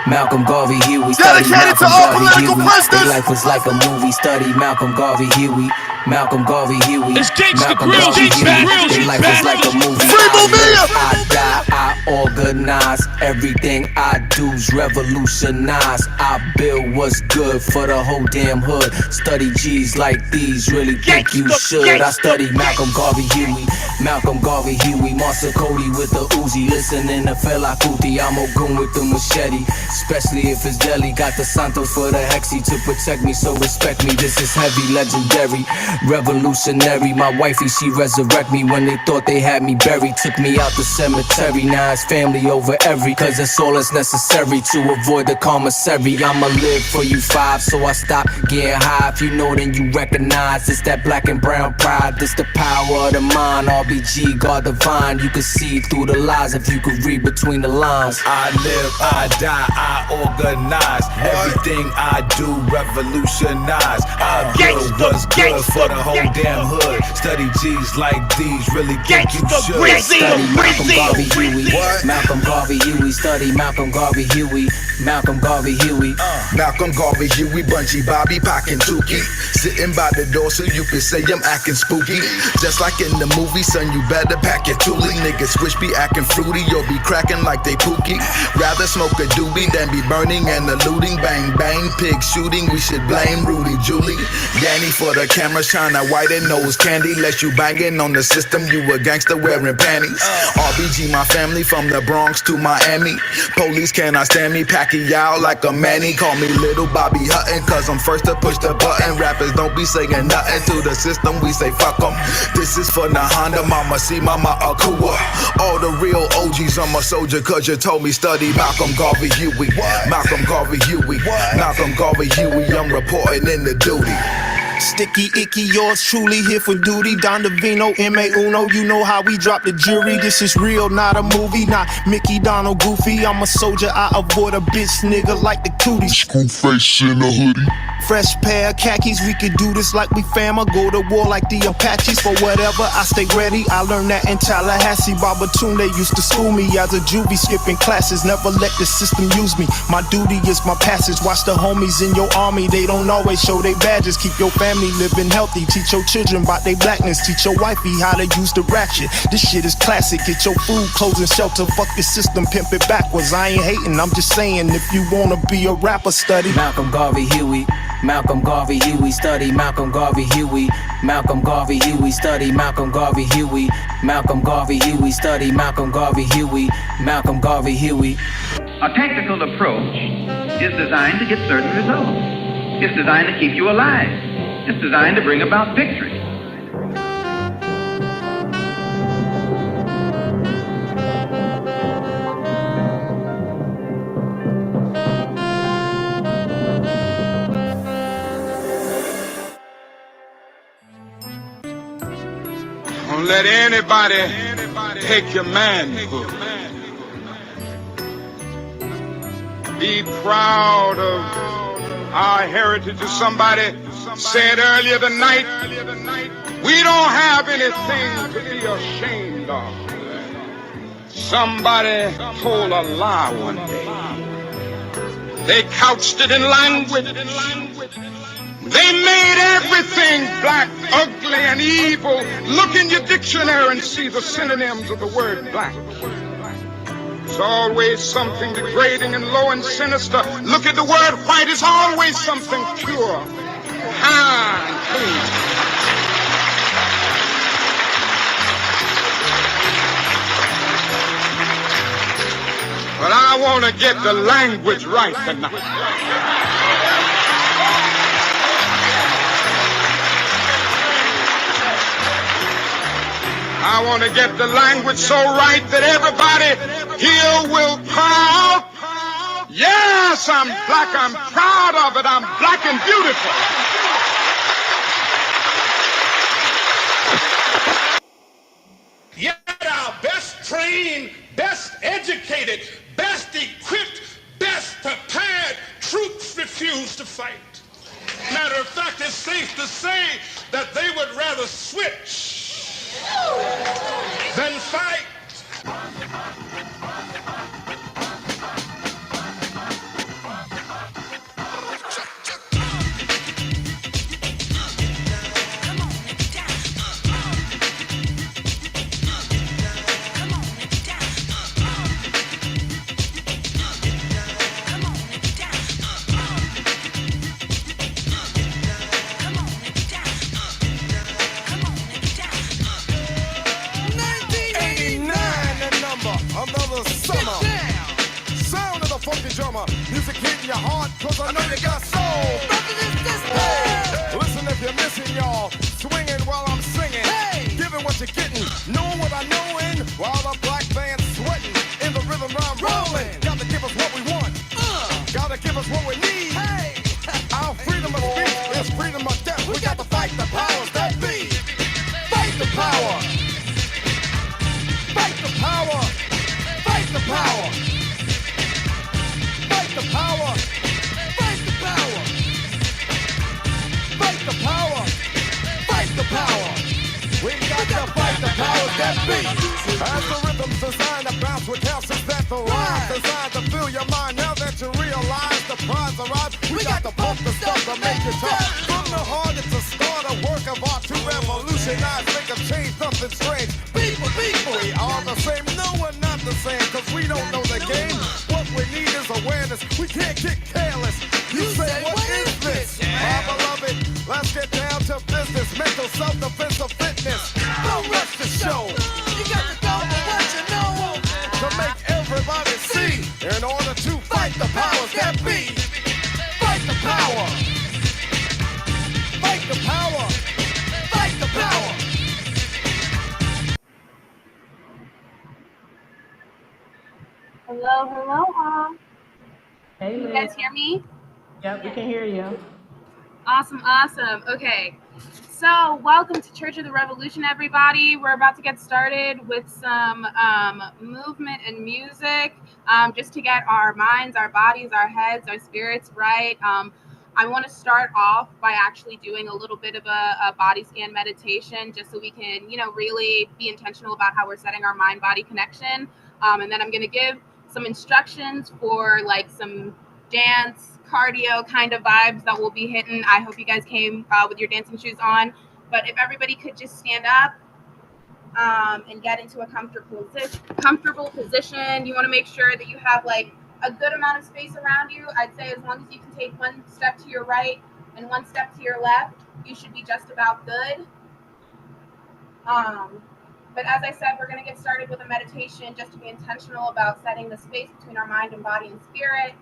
Malcolm Garvey, Huey, study Malcolm Garvey, Huey. Their life was like a movie. Study Malcolm Garvey, Huey. Malcolm Garvey, Huey. Malcolm Garvey, Huey. Their life was like a movie. I live, I die, I organize. Everything I do's revolutionize. I build what's good for the whole damn hood. Study G's like these, really think you should. I study Malcolm Garvey, Huey. Malcolm Garvey, Huey. Marcia Cody with the Uzi. Listening to Fela Kuti. I'm Ogun with the machete. Especially if it's deli. Got the Santos for the Hexy to protect me, so respect me. This is heavy, legendary, revolutionary. My wifey, she resurrect me when they thought they had me buried. Took me out the cemetery, now it's family over every. Cause it's all that's necessary to avoid the commissary. I'ma live for you five, so I stop getting high. If you know, then you recognize it's that black and brown pride. This the power of the mind, RBG, God divine. You can see through the lies if you could read between the lines. I live, I die, I organize. Everything I do revolutionize. I build what's good for the whole damn hood. Study G's like these, really think you should. Study Malcolm Garvey, Huey. Malcolm Garvey, Huey. Study Malcolm Garvey, Huey. Malcolm Garvey, Huey. Malcolm Garvey, Huey, Bunchy, Bobby, Pac, and Tukey. Sitting by the door so you can say I'm acting spooky. Just like in the movie, son, you better pack your toolie. Niggas switch be acting fruity, you'll be cracking like they pookie. Rather smoke a doobie than be burning and eluding. Bang, bang, pig shooting, we should blame Rudy Julie. Yanny for the camera, shine a white and nose candy. Let you banging on the system, you a gangster wearing panties. RBG, my family from the Bronx to Miami. Police cannot stand me, Pacquiao like a Manny. Call me Little Bobby Hutton, cause I'm first to push the button. Rappers don't be saying nothing to the system, we say fuck them. This is for the Honda, Mama C, Mama Akua. All the real OGs, I'm a soldier cause you told me study Malcolm Garvey, Huey. Malcolm Garvey, Huey. Malcolm Garvey, Huey, I'm reporting in the duty. Sticky, icky, yours truly here for duty. Don Davino, M.A. you know how we drop the jury. This is real, not a movie, not Mickey, Donald, Goofy. I'm a soldier, I avoid a bitch nigga like the cooties. School face in a hoodie. Fresh pair of khakis, we could do this like we fam. Go to war like the Apaches. For whatever, I stay ready. I learned that in Tallahassee. Babatunde used to school me as a juvie, skipping classes. Never let the system use me. My duty is my passage. Watch the homies in your army. They don't always show their badges. Keep your family living healthy. Teach your children about their blackness. Teach your wifey how to use the ratchet. This shit is classic. Get your food, clothes, and shelter. Fuck the system, pimp it backwards. I ain't hating, I'm just saying if you wanna be a rapper, study Malcolm Garvey, Huey. Malcolm Garvey, Huey. Study Malcolm Garvey, Huey. Malcolm Garvey, Huey. Study Malcolm Garvey, Huey. Malcolm Garvey, Huey. Study Malcolm Garvey, Huey. Malcolm Garvey, Huey. A tactical approach is designed to get certain results. It's designed to keep you alive. It's designed to bring about victory. Don't let anybody take your manhood. Be proud of our heritage. As somebody said earlier tonight, we don't have anything to be ashamed of. Somebody told a lie one day. They couched it in language. They made everything black, ugly, and evil. Look in your dictionary and see the synonyms of the word black. It's always something degrading and low and sinister. Look at the word white. It's always something pure, high, and clean. But I want to get the language right tonight. I want to get the language so right that everybody here will cry out, yes, I'm black, I'm proud of it, I'm black and beautiful. Yet our best trained, best educated, best equipped, best prepared troops refuse to fight. Matter of fact, it's safe to say that they would rather switch Music hitting your heart, cause I know you got soul. Hey, listen if you're missing, y'all. Swinging while I'm singing. Hey, giving what you're getting. Knowing what I know in. While the black band's sweating. In the rhythm I'm rolling. Gotta give us what we want. Gotta give us what we need. Hey, our freedom of speech is freedom of death. We got to fight the powers that be. Fight the power. Fight the power. Fight the power. Fight the power. Fight the power. Fight the power. Fight the power. We got to fight the powers that be. As the rhythm's designed to bounce with calcium that the rhyme designed to fill your mind. Now that you realize the prize arrives, we got to pump the stuff to make it tough. From the heart, it's a start, a work of art to revolutionize, make a change, nothing strange. People, we are the same. No, we're not the same, cause we don't know the game. What we need is awareness. We can't get careless. You say, what is this? My beloved, let's get down to business. Mental self-defense of fitness. Don't rush the show. You got to go for what you know. To make everybody see. In order to fight the powers that be. Fight the power. Fight the power. Fight the power. Hello, all. Hey, Can you Liz. guys hear me? Yep, we can hear you. Awesome. Okay. So welcome to Church of the Revolution, everybody. We're about to get started with some movement and music, just to get our minds, our bodies, our heads, our spirits right. I want to start off by actually doing a little bit of a body scan meditation, just so we can, really be intentional about how we're setting our mind-body connection. And then I'm going to give some instructions for like some dance, cardio kind of vibes that we'll be hitting. I hope you guys came with your dancing shoes on. But if everybody could just stand up and get into a comfortable position. You want to make sure that you have like a good amount of space around you. I'd say as long as you can take one step to your right and one step to your left, you should be just about good. But as I said, we're going to get started with a meditation just to be intentional about setting the space between our mind and body and spirit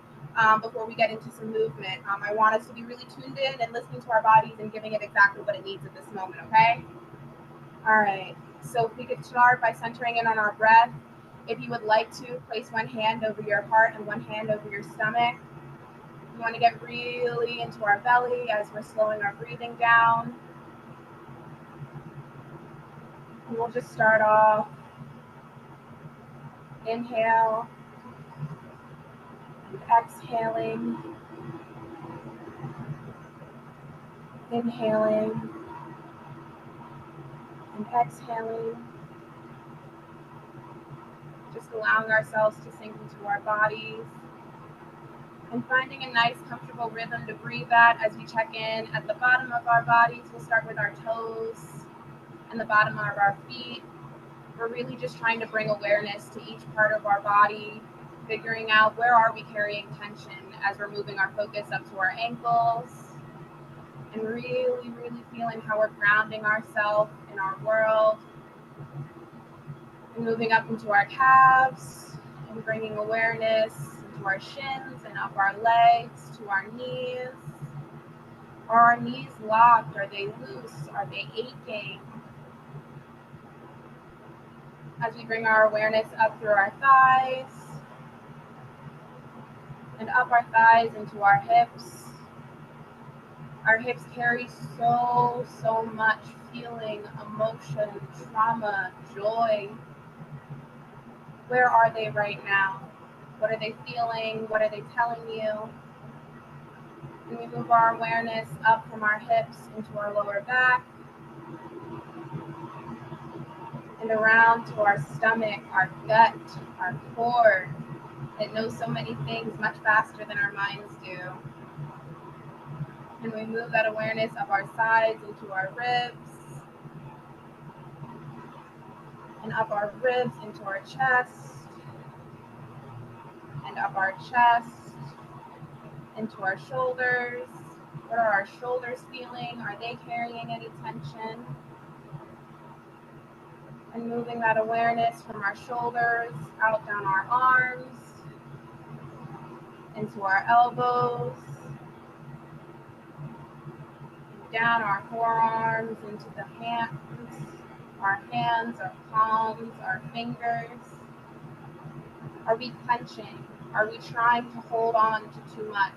before we get into some movement. I want us to be really tuned in and listening to our bodies and giving it exactly what it needs at this moment, okay? All right. So if we could start by centering in on our breath. If you would like to, place one hand over your heart and one hand over your stomach. We want to get really into our belly as we're slowing our breathing down. And we'll just start off. Inhale. And exhaling. Inhaling. And exhaling. Just allowing ourselves to sink into our bodies. And finding a nice, comfortable rhythm to breathe at as we check in at the bottom of our bodies. We'll start with our toes and the bottom of our feet. We're really just trying to bring awareness to each part of our body, figuring out where are we carrying tension as we're moving our focus up to our ankles, and really, really feeling how we're grounding ourselves in our world, and moving up into our calves, and bringing awareness into our shins and up our legs to our knees. Are our knees locked? Are they loose? Are they aching? As we bring our awareness up through our thighs, and up our thighs into our hips. Our hips carry so much feeling, emotion, trauma, joy. Where are they right now? What are they feeling? What are they telling you? And we move our awareness up from our hips into our lower back, and around to our stomach, our gut, our core. It knows so many things much faster than our minds do. And we move that awareness up our sides into our ribs, and up our ribs into our chest, and up our chest into our shoulders. What are our shoulders feeling? Are they carrying any tension? And moving that awareness from our shoulders out down our arms, into our elbows, down our forearms, into the hands, our palms, our fingers. Are we clenching? Are we trying to hold on to too much?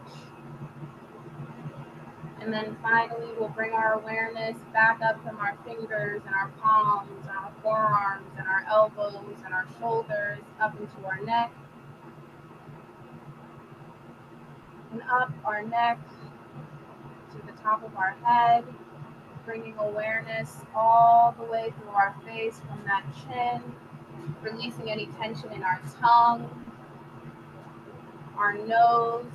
And then finally, we'll bring our awareness back up from our fingers and our palms and our forearms and our elbows and our shoulders up into our neck. And up our neck to the top of our head, bringing awareness all the way through our face from that chin, releasing any tension in our tongue, our nose,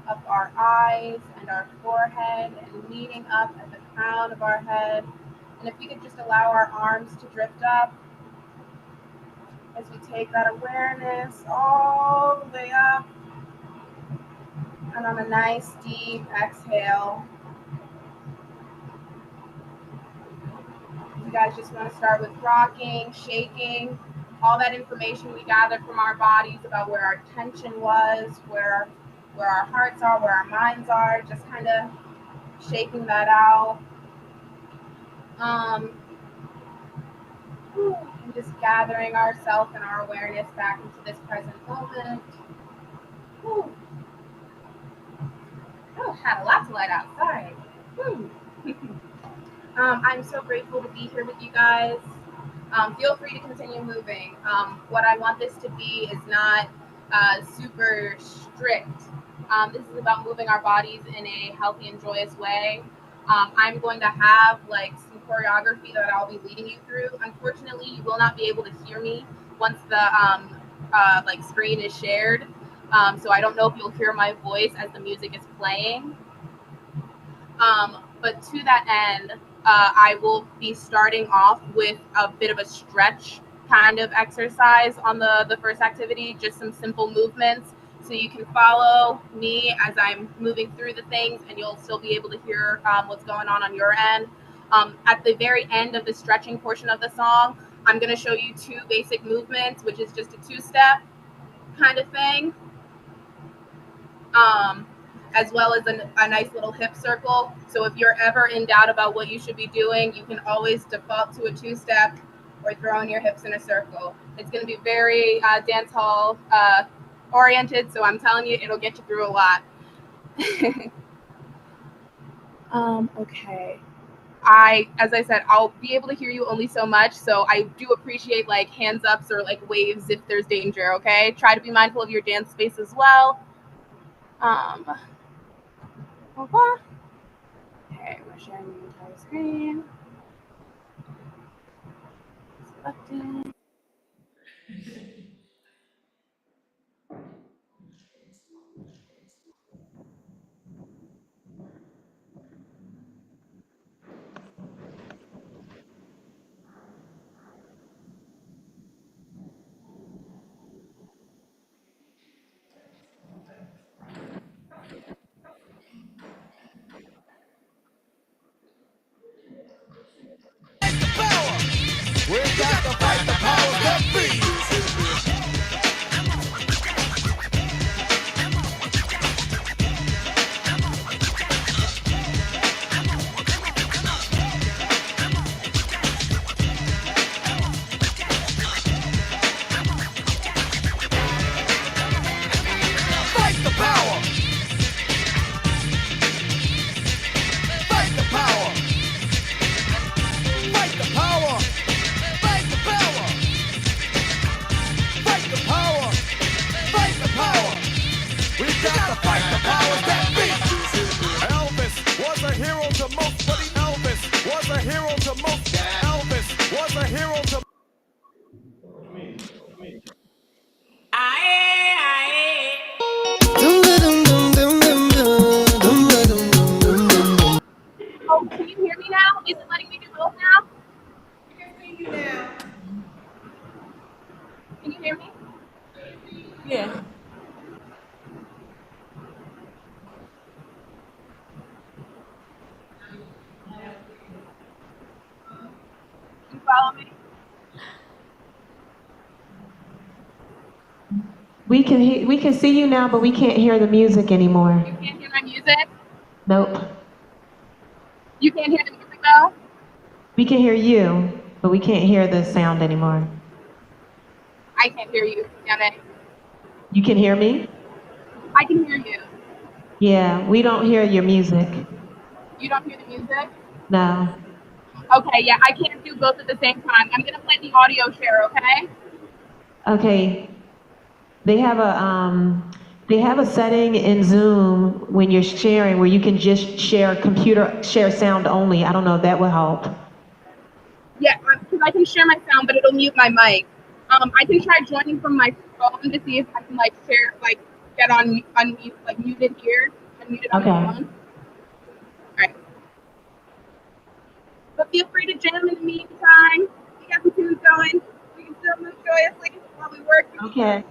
up our eyes and our forehead, and meeting up at the crown of our head. And if we could just allow our arms to drift up as we take that awareness all the way up. And on a nice deep exhale, you guys just want to start with rocking, shaking, all that information we gathered from our bodies about where our tension was, where our hearts are, where our minds are, just kind of shaking that out. And just gathering ourselves and our awareness back into this present moment. Oh, had a lot to let out, sorry. I'm so grateful to be here with you guys. Feel free to continue moving. What I want this to be is not super strict. This is about moving our bodies in a healthy and joyous way. I'm going to have like some choreography that I'll be leading you through. Unfortunately, you will not be able to hear me once the like screen is shared. So I don't know if you'll hear my voice as the music is playing. But to that end, I will be starting off with a bit of a stretch kind of exercise on the first activity, just some simple movements. So you can follow me as I'm moving through the things, and you'll still be able to hear what's going on your end. At the very end of the stretching portion of the song, I'm going to show you 2 basic movements, which is just a 2-step kind of thing, as well as a nice little hip circle. So if you're ever in doubt about what you should be doing, you can always default to a 2-step or throwing your hips in a circle. It's going to be very dance hall oriented, so I'm telling you, it'll get you through a lot. Okay. As I said, I'll be able to hear you only so much, so I do appreciate like hands ups or like waves if there's danger, okay? Try to be mindful of your dance space as well. Okay, we're sharing the entire screen. Selecting. We got to fight the powers that be. Fight the power. Fight the power. Fight the power. Fight the power. Fight the power. Fight the power. We got to fight the powers that be. Elvis was a hero to most, but Elvis was a hero to most. Elvis was a hero to. Oh, can you hear me now? Is it letting me do both now? Can you hear me? Yeah. Can you follow me? We can see you now, but we can't hear the music anymore. You can't hear my music? Nope. You can't hear the music though? We can hear you, but we can't hear the sound anymore. I can't hear you, damn it. You can hear me? I can hear you. Yeah, we don't hear your music. You don't hear the music? No. Okay, yeah, I can't do both at the same time. I'm gonna play the audio share, okay? Okay. They have a setting in Zoom when you're sharing where you can just share sound only. I don't know if that will help. Yeah, because I can share my sound, but it'll mute my mic. I can try joining from my phone to see if I can like share, like get on unmute, like muted here, unmuted on my phone. All right. But feel free to jam in the meantime. We got some tunes going. We can still move joyously while we work. Okay.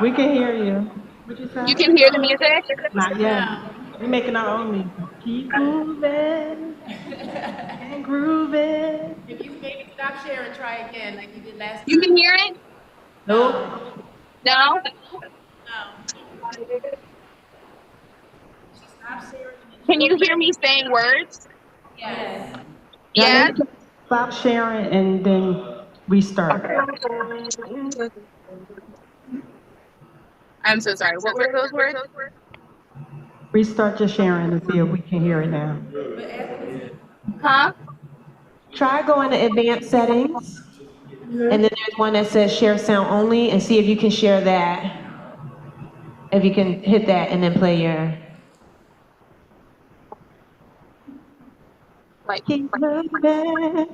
We can hear you. What you say? You can hear the music? Not yet. We're making our own music. Keep moving and grooving. If you maybe stop sharing, try again like you did last time. You can hear it? Nope. No? Can you hear me saying words? Yes. Yes? Stop sharing and then restart. I'm so sorry. What were those words? Restart your sharing and see if we can hear it now. Huh? Try going to advanced settings. And then there's one that says share sound only and see if you can share that. If you can hit that and then play your. Like, keep moving.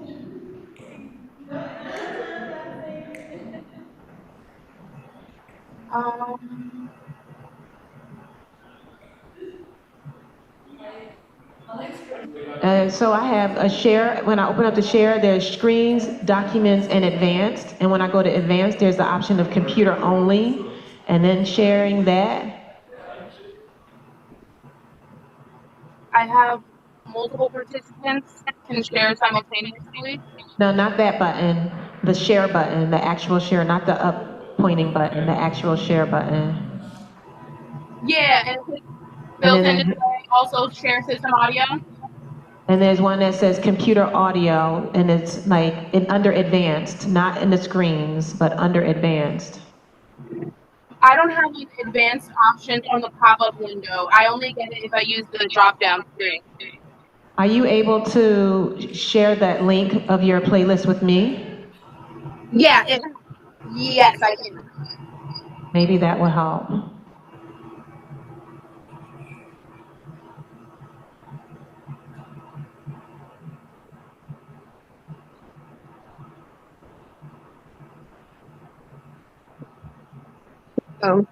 So I have a share. When I open up the share, there's screens, documents, and advanced. And when I go to advanced, there's the option of computer only, and then sharing that. I have multiple participants can share simultaneously. No, not that button. The share button, the actual share, not the up pointing button, the actual share button. Yeah, and built-in display also share system audio. And there's one that says computer audio, and it's like under advanced, not in the screens, but under advanced. I don't have an advanced option on the pop-up window. I only get it if I use the drop-down screen. Are you able to share that link of your playlist with me? Yeah, yes, I can. Maybe that will help. Oh.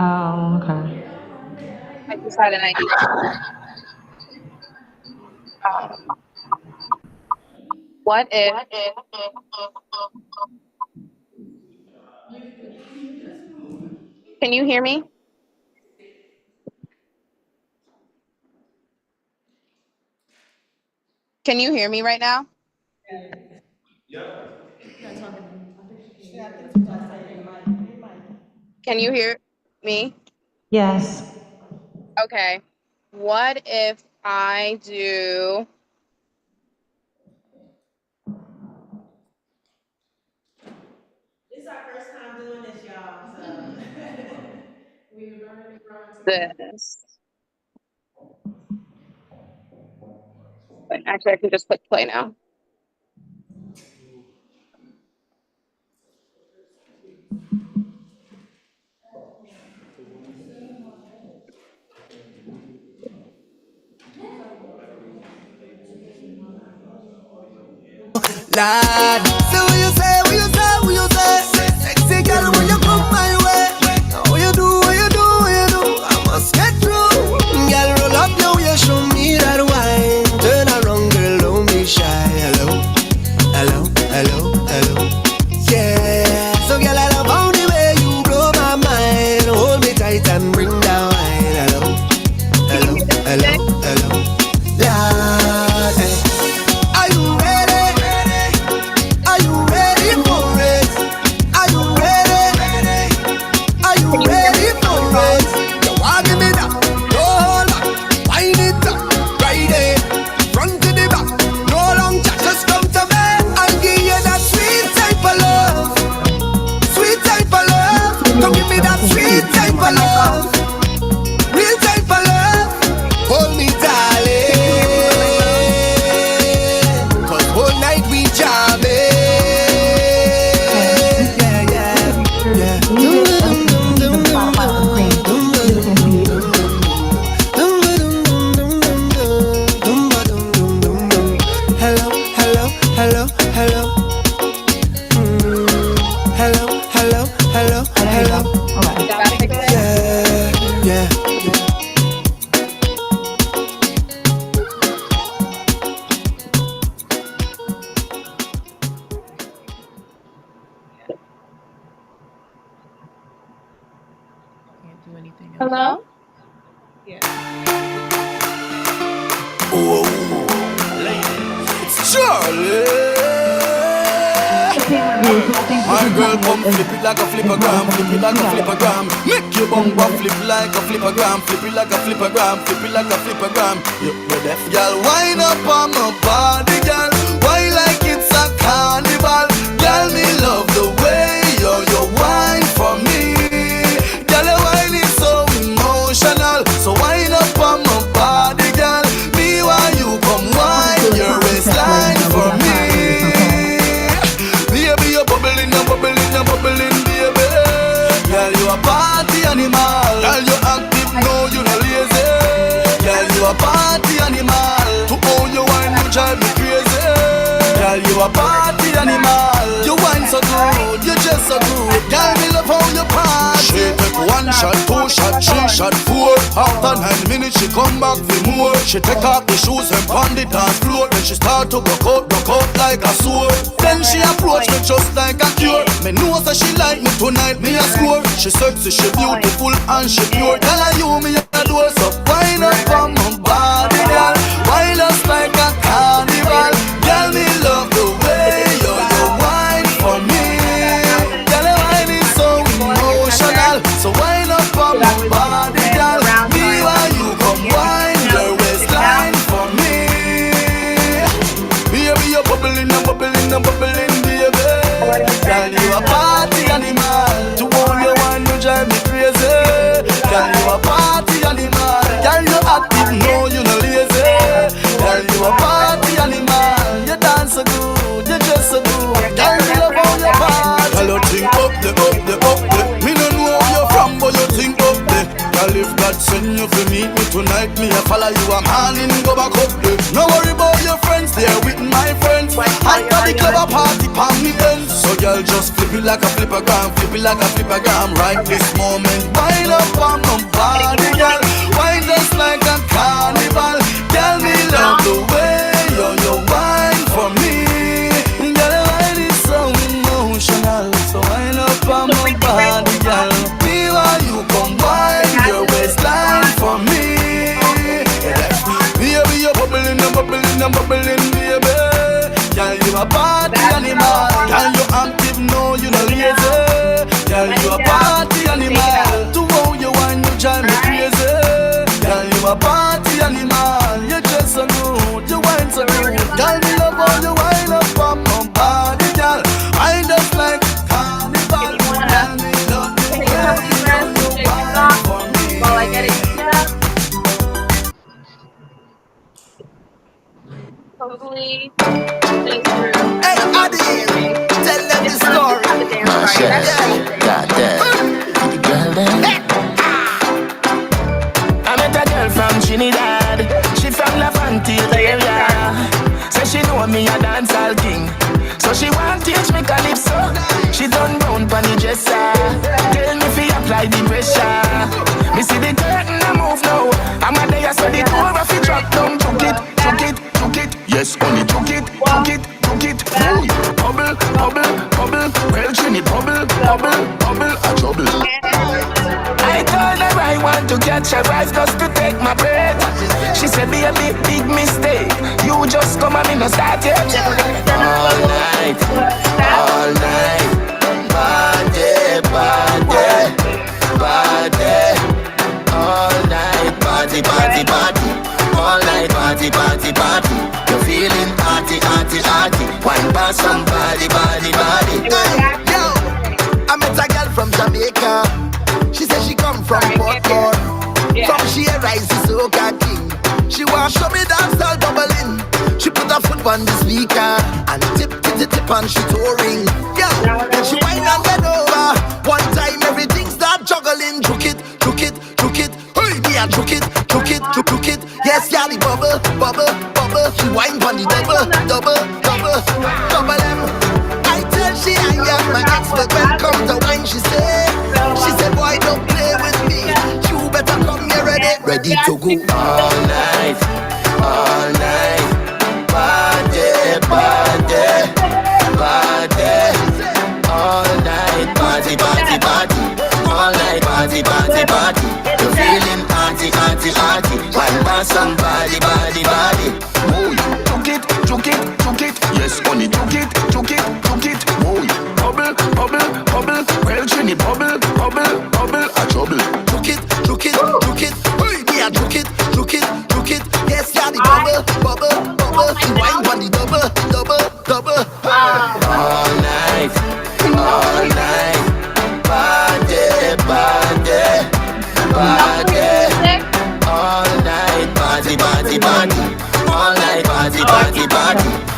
Oh, okay. I decided I need what if Can you hear me? Can you hear me right now? Can you hear me? Yes. Okay. What if I do... This is our first time doing this, y'all. So we're learning and growing together. this? Actually, I can just click play now. Lord, so what you say, what you say, what you say? Sexy girl, when you come my way, what you do, what you do, what you do? I must get through. Girl, roll up now, you show me that wine. Turn around, girl, don't be shy. Hello, hello, hello, hello. Yeah, so girl, I love how the way you blow my mind. Hold me tight and bring that wine. Hello, hello, hello, hello. Lord, hey. Are you ready? Are you ready for it? Are you ready? Are you ready for it? You want give me that? Roll up, wind it up, ride it, front to the back. No long chat, just come to me. I'll give you that sweet type of love, sweet type of love. Come give me that sweet type of love, real type of love. Hold me, darling. Whole night we jamming. Yeah, yeah, yeah. Hello, hello, hello, hello. Hello, hello, hello, hello. Yeah, yeah. Hello? It's Charlie. My girl come flip it like a flippergram, flip it like a flippergram. Make your bumper flip like a flippergram, flip it like a flippergram, flip it like a flippergram. You deaf, girl, wind up on my body, girl. Why like it's a carnival, girl? Me love the way you wine for me, girl. Your wine is so emotional, so wind up on my body, girl. Me while you come wine your waistline for me. Baby, you're bubbling, you're bubbling, you're bubbling, baby. Girl, you a party animal. Girl, you active, no, you no lazy. Girl, you a party animal. To own your wine, you drive me crazy. Girl, you a party animal. You wine so good, you just so good. Girl, me love how you party. She take 1 shot, 2 shot, 3 shot, 4. After 9 minutes, she come back for more. She take off the shoes and pound the dance floor. Then she start to go out like a sword. Then she approach me just like a cure. Me know that she like me tonight, me a score. She sexy, she beautiful and she pure. Girl, I you me adore. So wind up on my body, girl. Wind us like a carnival. Girl, me love the way you wine for me. Girl, your wine is so emotional. So wind up on my body, girl. Me while you come wine your waistline for me. Baby, you're bubbling, you're bubbling, you're bubbling, baby. Girl, you a party animal. To own your wine, you drive me crazy. Girl, you a party animal. Girl, you active, no, you no lazy. Girl, you a party animal. You dance so good, you just so good. Girl, you love how you party. Girl, you think up the. Me no know where you're from, but you think up the. Girl, if God send you to meet me tonight, me a follow you a morning, go back up there. No worry about your friends, they're with my friends. I got the club a party, palm me ends. So girl, just flip it like a flippergram, flip it like a flippergram. Right this moment, wind up on my body, girl. Wind just like a carnival. Girl, me love the way you wine for me. Girl, your wine is so emotional. So wind up on my body, girl. Me while you Adi. Hey, Adi, tell them the story. I met a girl from Trinidad. She from Levante area. Say she know me a dancehall king. So she want teach me calypso. She done round pon the dresser. Tell me fi apply the pressure. Me see the curtain a move now. I'm a day so the door of it drop down. Took it. Yes, only took it. Ooh, bubble, well Trini, bubble, a trouble. I told her I want to catch a rise just to take my breath. She said, be a big mistake. You just come and me no start yet. All night, party. All night, party. All night, party. You're feeling arty. Wine by somebody, body. Hey, yo, I met a girl from Jamaica. She said she come from Portmore. From she rise the soca king. She want show me dancehall bubbling. She put her foot on the speaker and tip and she touring. Yo, then she whine and bend over. One time everything start juggling. Juke it. Hey, me a juke it. Yes, yeah, the bubble. She whine on the double M. I tell she I am my ex, but when come to wine, she said, boy, don't play with me. You better come here ready to go. All night, party. All night, party. All night, party. You're feeling arty. Wine by somebody, body. Ooh, took it. Yes, only took it. Ooh, bubble, well Trini, bubble, a trouble. Took it. Hey, me a took it. Yes, yeah, the bubble. She wine on the double. All night, party. All night, party. All night, party.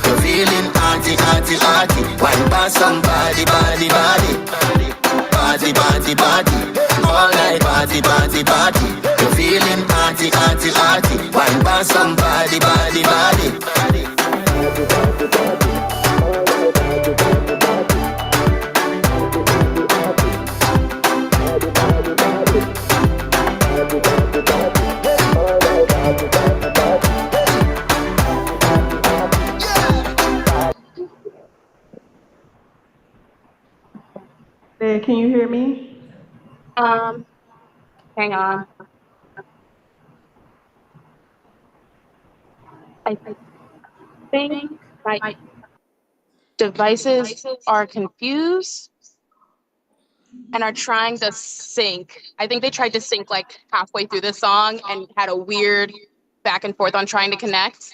You're feeling arty. Wine by somebody, body. Party. All night, party. You're feeling arty. Wine by somebody, body. Can you hear me? Hang on. I think my devices are confused and are trying to sync. I think they tried to sync like halfway through the song and had a weird back and forth on trying to connect.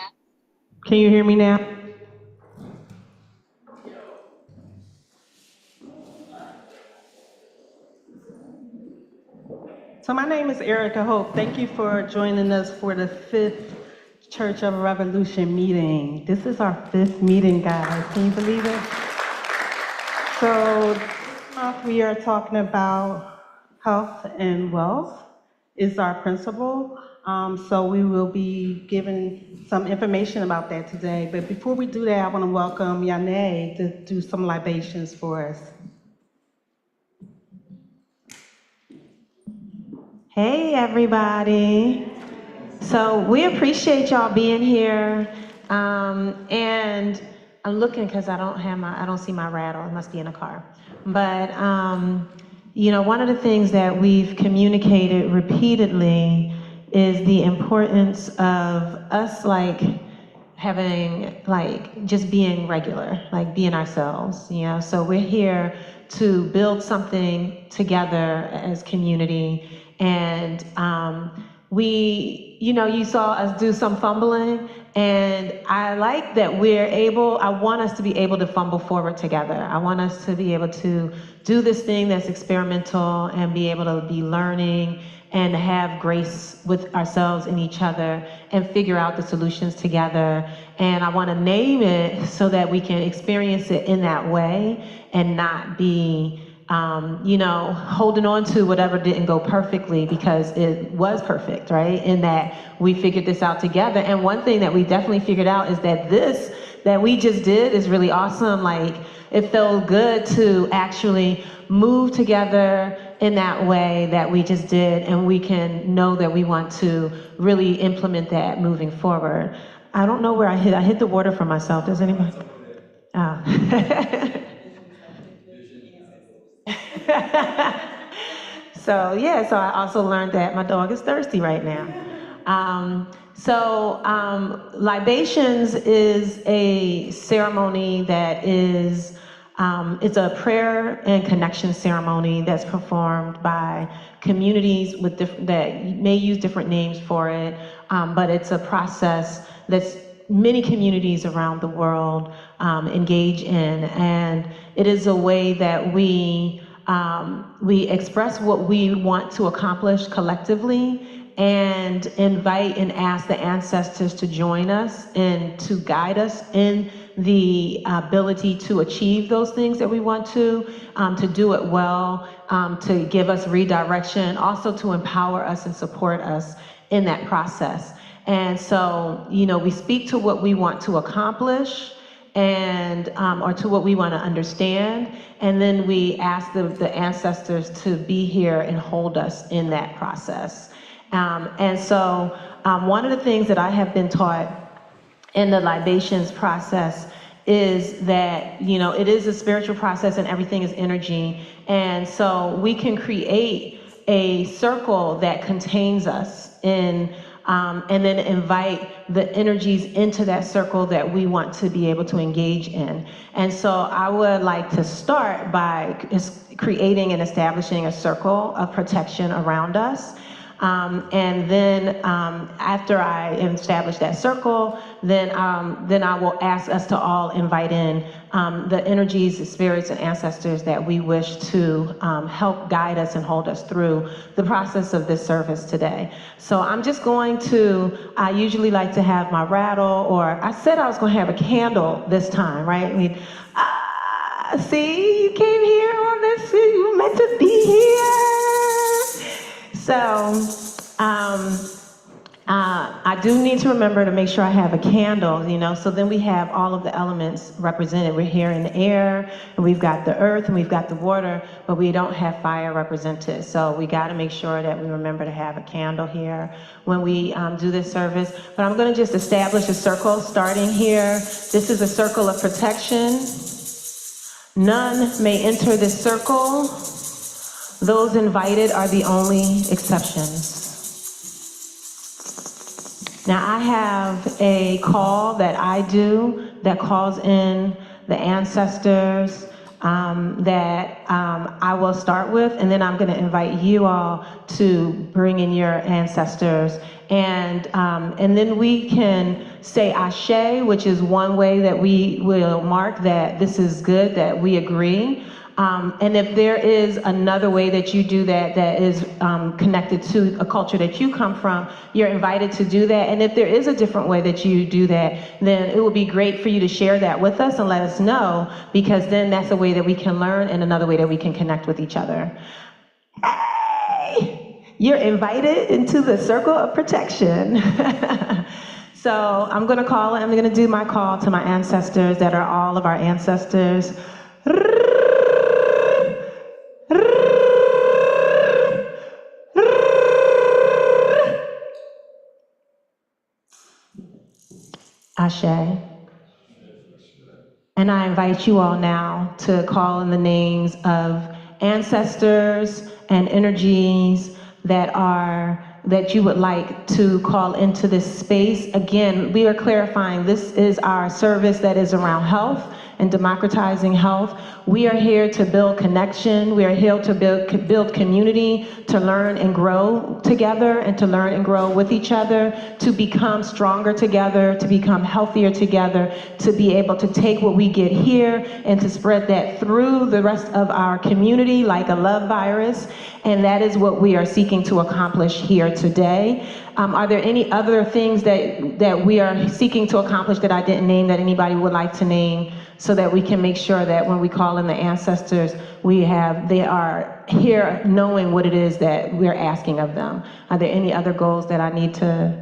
Can you hear me now? So my name is Erica Hope. Thank you for joining us for the 5th Church of Revolution meeting. This is our 5th meeting, guys. Can you believe it? So this month we are talking about health and wealth is our principle. So we will be giving some information about that today. But before we do that, I want to welcome Yane to do some libations for us. Hey, everybody. So we appreciate y'all being here. And I'm looking because I don't see my rattle. It must be in the car. But, one of the things that we've communicated repeatedly is the importance of us, just being regular, being ourselves, So we're here to build something together as community. And you saw us do some fumbling, and I like that I want us to be able to fumble forward together. I want us to be able to do this thing that's experimental and be able to be learning and have grace with ourselves and each other and figure out the solutions together. And I want to name it so that we can experience it in that way and not be holding on to whatever didn't go perfectly, because it was perfect, right? In that we figured this out together. And one thing that we definitely figured out is that this that we just did is really awesome. Like, it felt good to actually move together in that way that we just did, and we can know that we want to really implement that moving forward. I don't know where I hit the water for myself. Does anybody? Oh. So I also learned that my dog is thirsty right now. Libations is a ceremony that is, it's a prayer and connection ceremony that's performed by communities that may use different names for it, but it's a process that's many communities around the world engage in, and it is a way that we express what we want to accomplish collectively and invite and ask the ancestors to join us and to guide us in the ability to achieve those things that we want to do it well, to give us redirection, also to empower us and support us in that process. And so, we speak to what we want to accomplish and or to what we want to understand, and then we ask the ancestors to be here and hold us in that process. One of the things that I have been taught in the libations process is that, it is a spiritual process and everything is energy. And so we can create a circle that contains us and then invite the energies into that circle that we want to be able to engage in. And so I would like to start by creating and establishing a circle of protection around us. And then after I establish that circle, then I will ask us to all invite in the energies, the spirits, and ancestors that we wish to help guide us and hold us through the process of this service today. So I'm just going to, I usually like to have my rattle, or I said I was going to have a candle this time, right? See, you came here on this, you were meant to be here. So, I do need to remember to make sure I have a candle, so then we have all of the elements represented. We're here in the air, and we've got the earth, and we've got the water, but we don't have fire represented. So we got to make sure that we remember to have a candle here when we do this service. But I'm going to just establish a circle starting here. This is a circle of protection. None may enter this circle. Those invited are the only exceptions. Now I have a call that I do that calls in the ancestors that I will start with, and then I'm going to invite you all to bring in your ancestors, and then we can say Ashe, which is one way that we will mark that this is good, that we agree. And if there is another way that you do that is connected to a culture that you come from, you're invited to do that. And if there is a different way that you do that, then it would be great for you to share that with us and let us know, because then that's a way that we can learn and another way that we can connect with each other. Hey, you're invited into the circle of protection. So I'm going to do my call to my ancestors that are all of our ancestors. Ashe. And I invite you all now to call in the names of ancestors and energies that you would like to call into this space. Again, we are clarifying this is our service that is around health and democratizing health. We are here to build connection. We are here to build community, to learn and grow together, and to learn and grow with each other, to become stronger together, to become healthier together, to be able to take what we get here and to spread that through the rest of our community like a love virus. And that is what we are seeking to accomplish here today. Are there any other things that we are seeking to accomplish that I didn't name that anybody would like to name, so that we can make sure that when we call in the ancestors, they are here knowing what it is that we're asking of them? Are there any other goals that I need to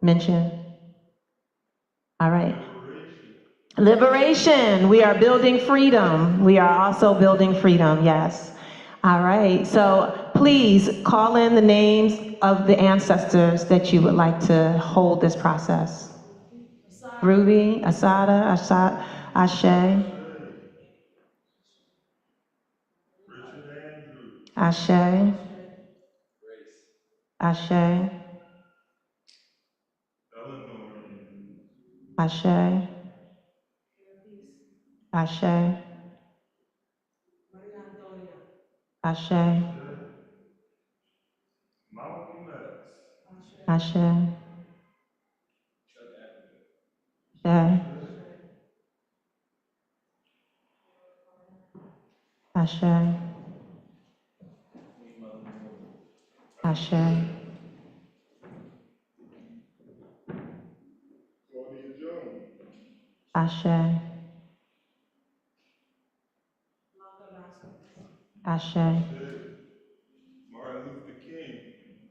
mention? All right. Liberation. We are building freedom. We are also building freedom, yes. All right, so please call in the names of the ancestors that you would like to hold this process. Ruby, Asada, Ashe. Ashe. Ashe. Ashe. Ashe. Ashe. Ashe. Ashe. Ashe. Ashe. Ashe. Ashe. Martin Luther King.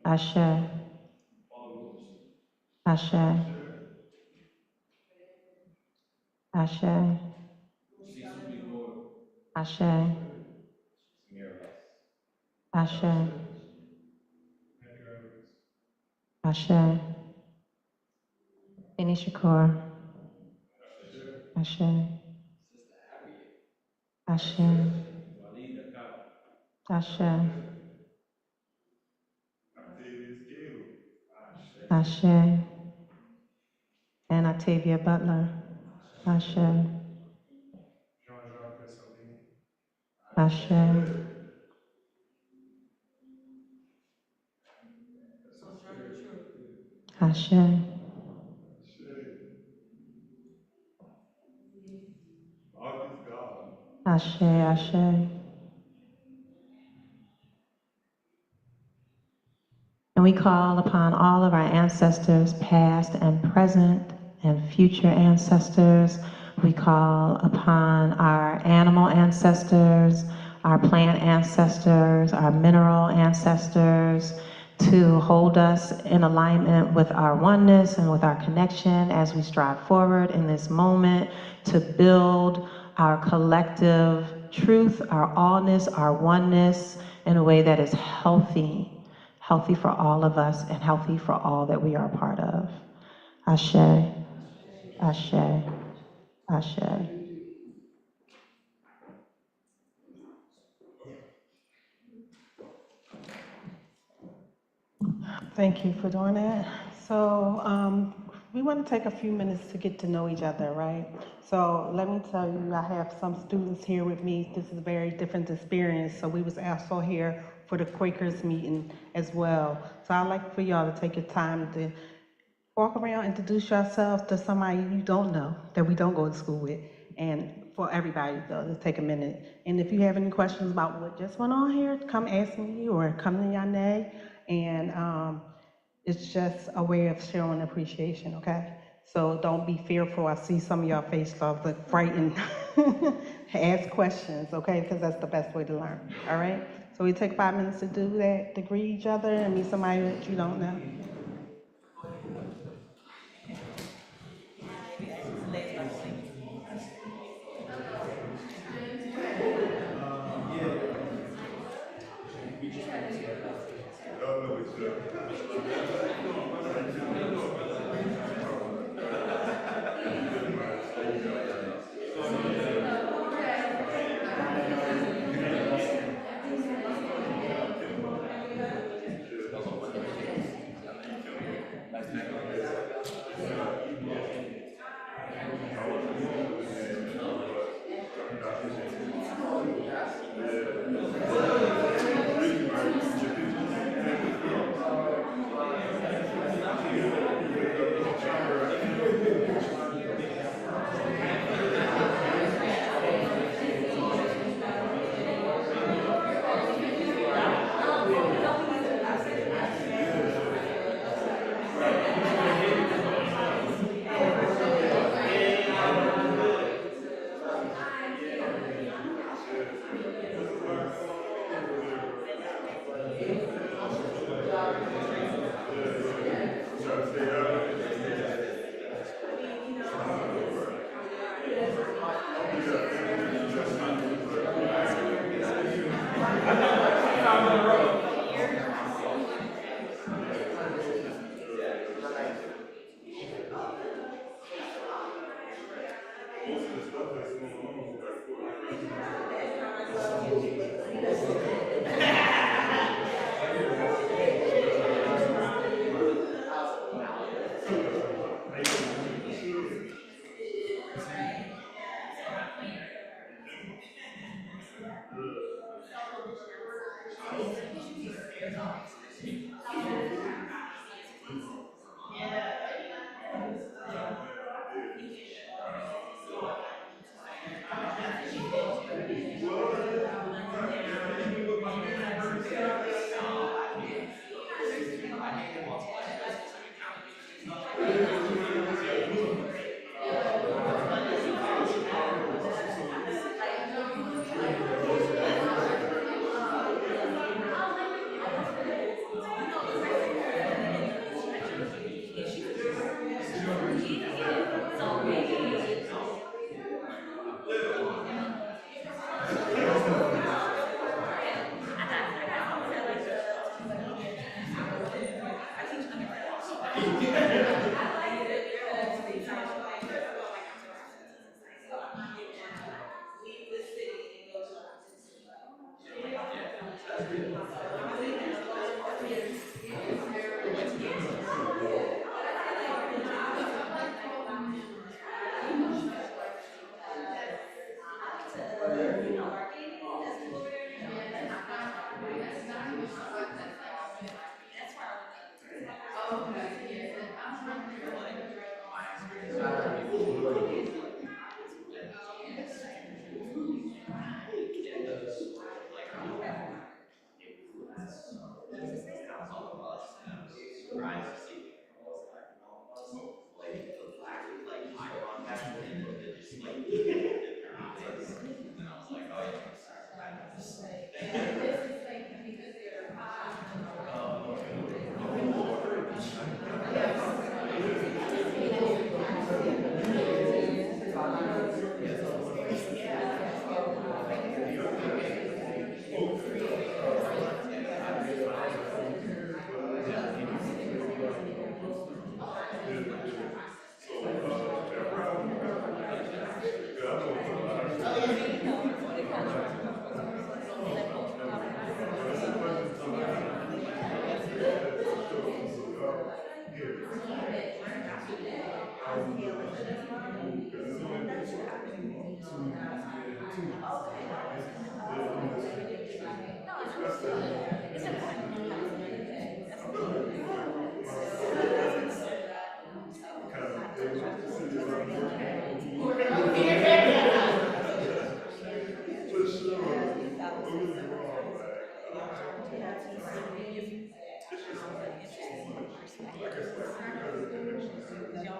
Ashe. Ashe. Ashe. Ashe. Ashe. Ashe. Benny Shakur. Ashe. Ashe. Ashe. Ashe. And Octavia Butler. Ashe. Ashe. Ashe. Ashe, Ashe. And we call upon all of our ancestors, past and present, and future ancestors. We call upon our animal ancestors, our plant ancestors, our mineral ancestors, to hold us in alignment with our oneness and with our connection as we strive forward in this moment to build our collective truth, our allness, our oneness in a way that is healthy for all of us and healthy for all that we are a part of. Ashe, Ashe, Ashe. Thank you for doing that. So we want to take a few minutes to get to know each other, right? So let me tell you, I have some students here with me. This is a very different experience. So we was also here for the Quakers meeting as well. So I'd like for y'all to take your time to walk around, introduce yourself to somebody you don't know, that we don't go to school with. And for everybody, though, to take a minute. And if you have any questions about what just went on here, come ask me or come to Yane. And it's just a way of showing appreciation, okay? So don't be fearful. I see some of y'all faces look frightened. Ask questions, okay? Because that's the best way to learn, all right? So we take 5 minutes to do that, to greet each other and meet somebody that you don't know.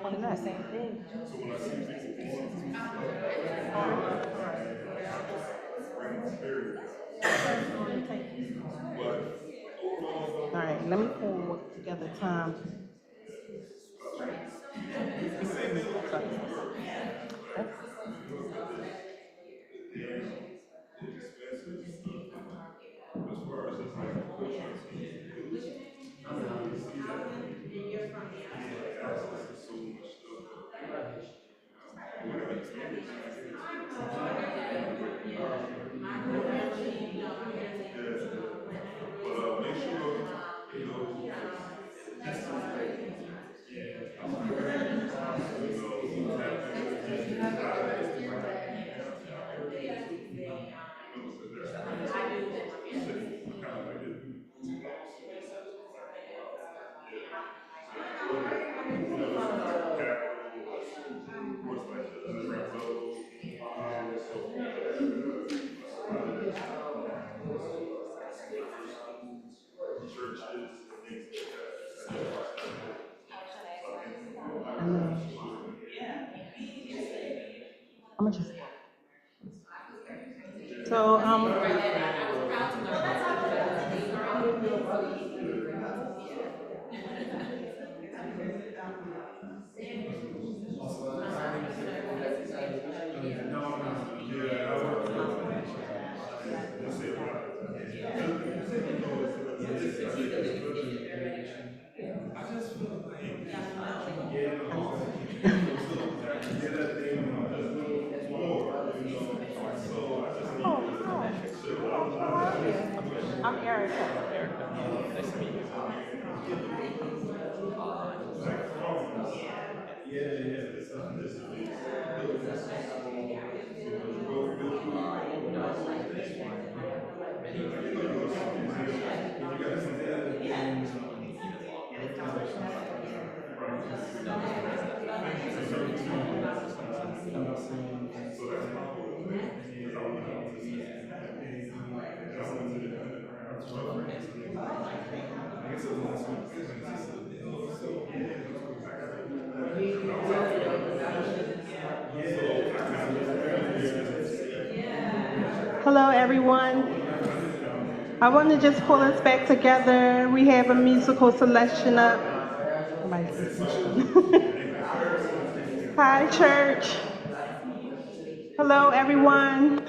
On that same thing. All right, let me pull together time. I'm gonna just. So Hello, everyone. I want to just pull us back together. We have a musical selection up. Hi, church. Hello, everyone.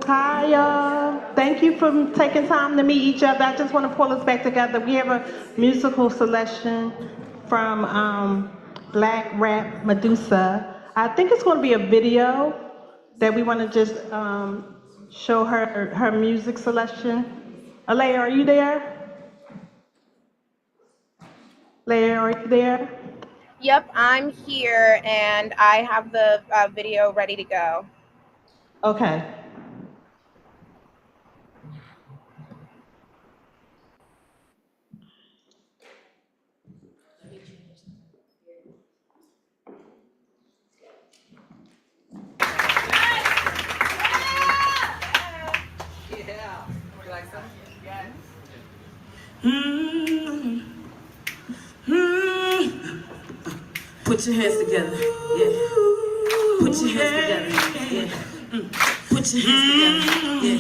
Hi, y'all. Thank you for taking time to meet each other. I just want to pull us back together. We have a musical selection from Black Rap Medusa. I think it's going to be a video that we want to just show her music selection. Alea, are you there? Leia, are you there? Yep, I'm here, and I have the video ready to go. Okay. Put your hands together, yeah. Put your hands together, yeah. Put your hands together, yeah.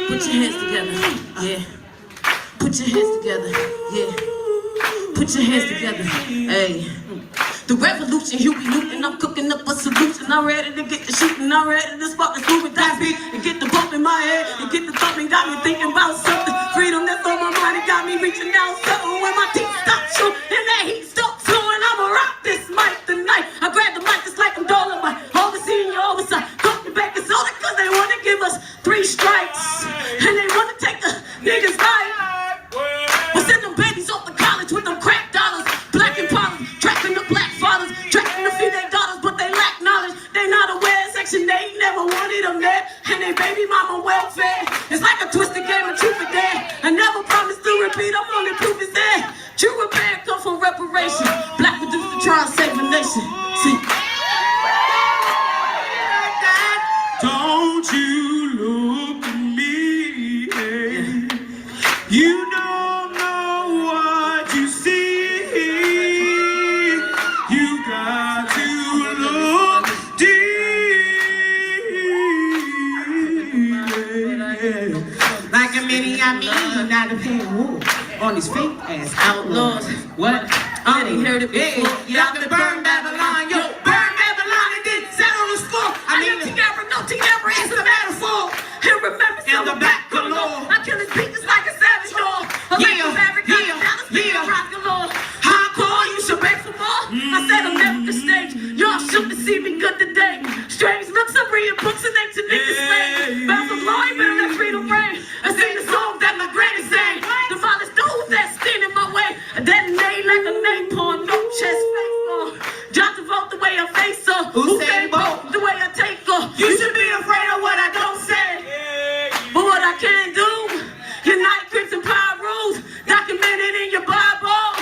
Put your hands together, yeah. Put your hands together, yeah. Put your hands together, hey. The revolution, Huey Newton, I'm cooking up a solution. I'm ready to get the shooting, I'm ready to spark the stupid that beat and get the bump in my head and get the thumping. Got me thinking about something. Freedom that's on my mind, it got me reaching down something. When my teeth stop shooting and that heat stops flowing, I'ma rock this mic tonight. I grab the mic just like I'm Dolomite. Overseeing your oversight. Cook me back and soda cause they wanna give us 3 strikes. And they wanna take the niggas' life. We'll send them babies off to college with them crack dollars. Black and powers, trapping the black fathers, trapping to feed their daughters, but they lack knowledge. They not aware, Section 8 never wanted them there. And they baby mama welfare. It's like a twisted game of truth or dare. I never promised to repeat, I'm only proof is there. True repair come from reparation. Black Medusa trying to save a nation. See. Don't you look at me. You don't know what you see. You got to look deep. Like a mini, I mean, not a pain on these fake ass outlaws. What? I ain't heard it before. You have to burn Babylon, yo. Burn Babylon and then settle the score. I mean, no Tiara is a metaphor. And remember, in the back galore. I kill his beat just like a savage dog. Hardcore, you should beg for more. I said I'm never the stage. Y'all shook to see me good today. Strange looks, I'm reading books and ancient niggas slave. Bound for glory, better let freedom reign. I sing the song that my granny sang. The violence those that stand in my way. I detonate like a napalm, no chest face. John Travolta the way I face her. Usain Bolt the way I take her. You should be afraid of what I don't say. But what I can do, unite Crips and Power rules, documented in your Bible.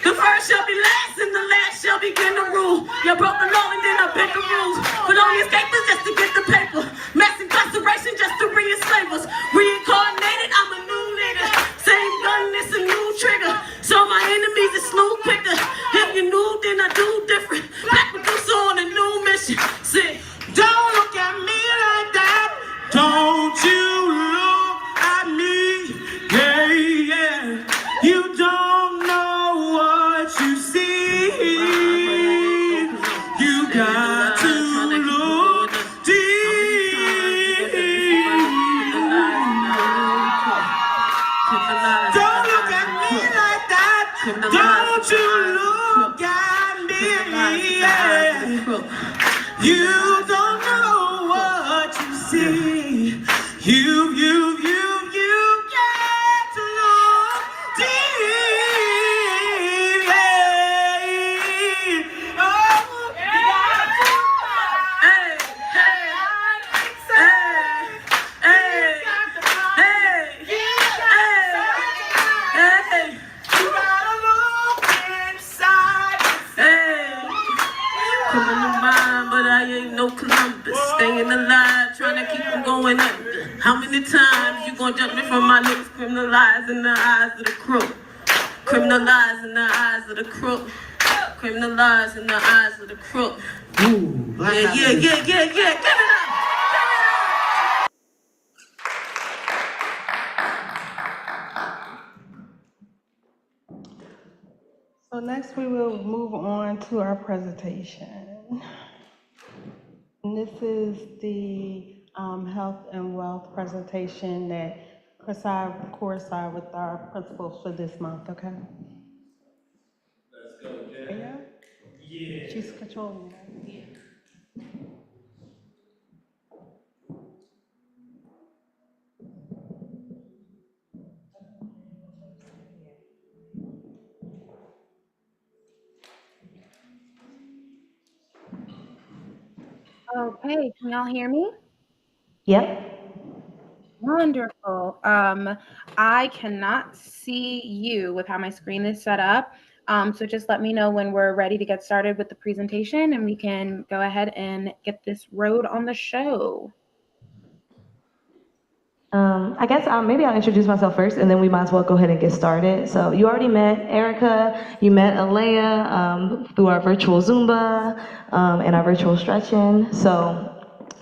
The first shall be last and the last shall begin to rule. You broke the law and then I bent the rules. But only escape us just to get the paper. Mass incarceration just to re-enslave us. Reincarnated, I'm a new nigga. Same gun, it's a new trigger. So my enemies are smooth picker. If you knew, then I do different. Black Medusa on a new mission. Say, Don't look at me like that. Don't you look at me. Yeah, yeah. You don't know what you see. You got to look deep. Don't look at me like that. Don't you look at me. Yeah. You don't know what see. You get to know deep. Oh, you got to. Hey, hey, hey, you gotta look inside. Hey, come in the mind, but I ain't no Columbus. Staying alive, trying to keep them going under. How many times you gonna jump me from my lips? Criminalized in the eyes of the crook. Criminalized in the eyes of the crook. Criminalized in the eyes of the crook. Ooh, yeah. Give it up. So next we will move on to our presentation. And this is the health and wealth presentation that coincide with our principles for this month, okay? Let's go, Jay. Yeah? She's controlling that. Yeah. Okay, can y'all hear me? Yep. Wonderful. I cannot see you with how my screen is set up. So just let me know when we're ready to get started with the presentation and we can go ahead and get this road on the show. I guess maybe I'll introduce myself first, and then we might as well go ahead and get started. So you already met Erica, you met Alea through our virtual Zumba and our virtual stretching. So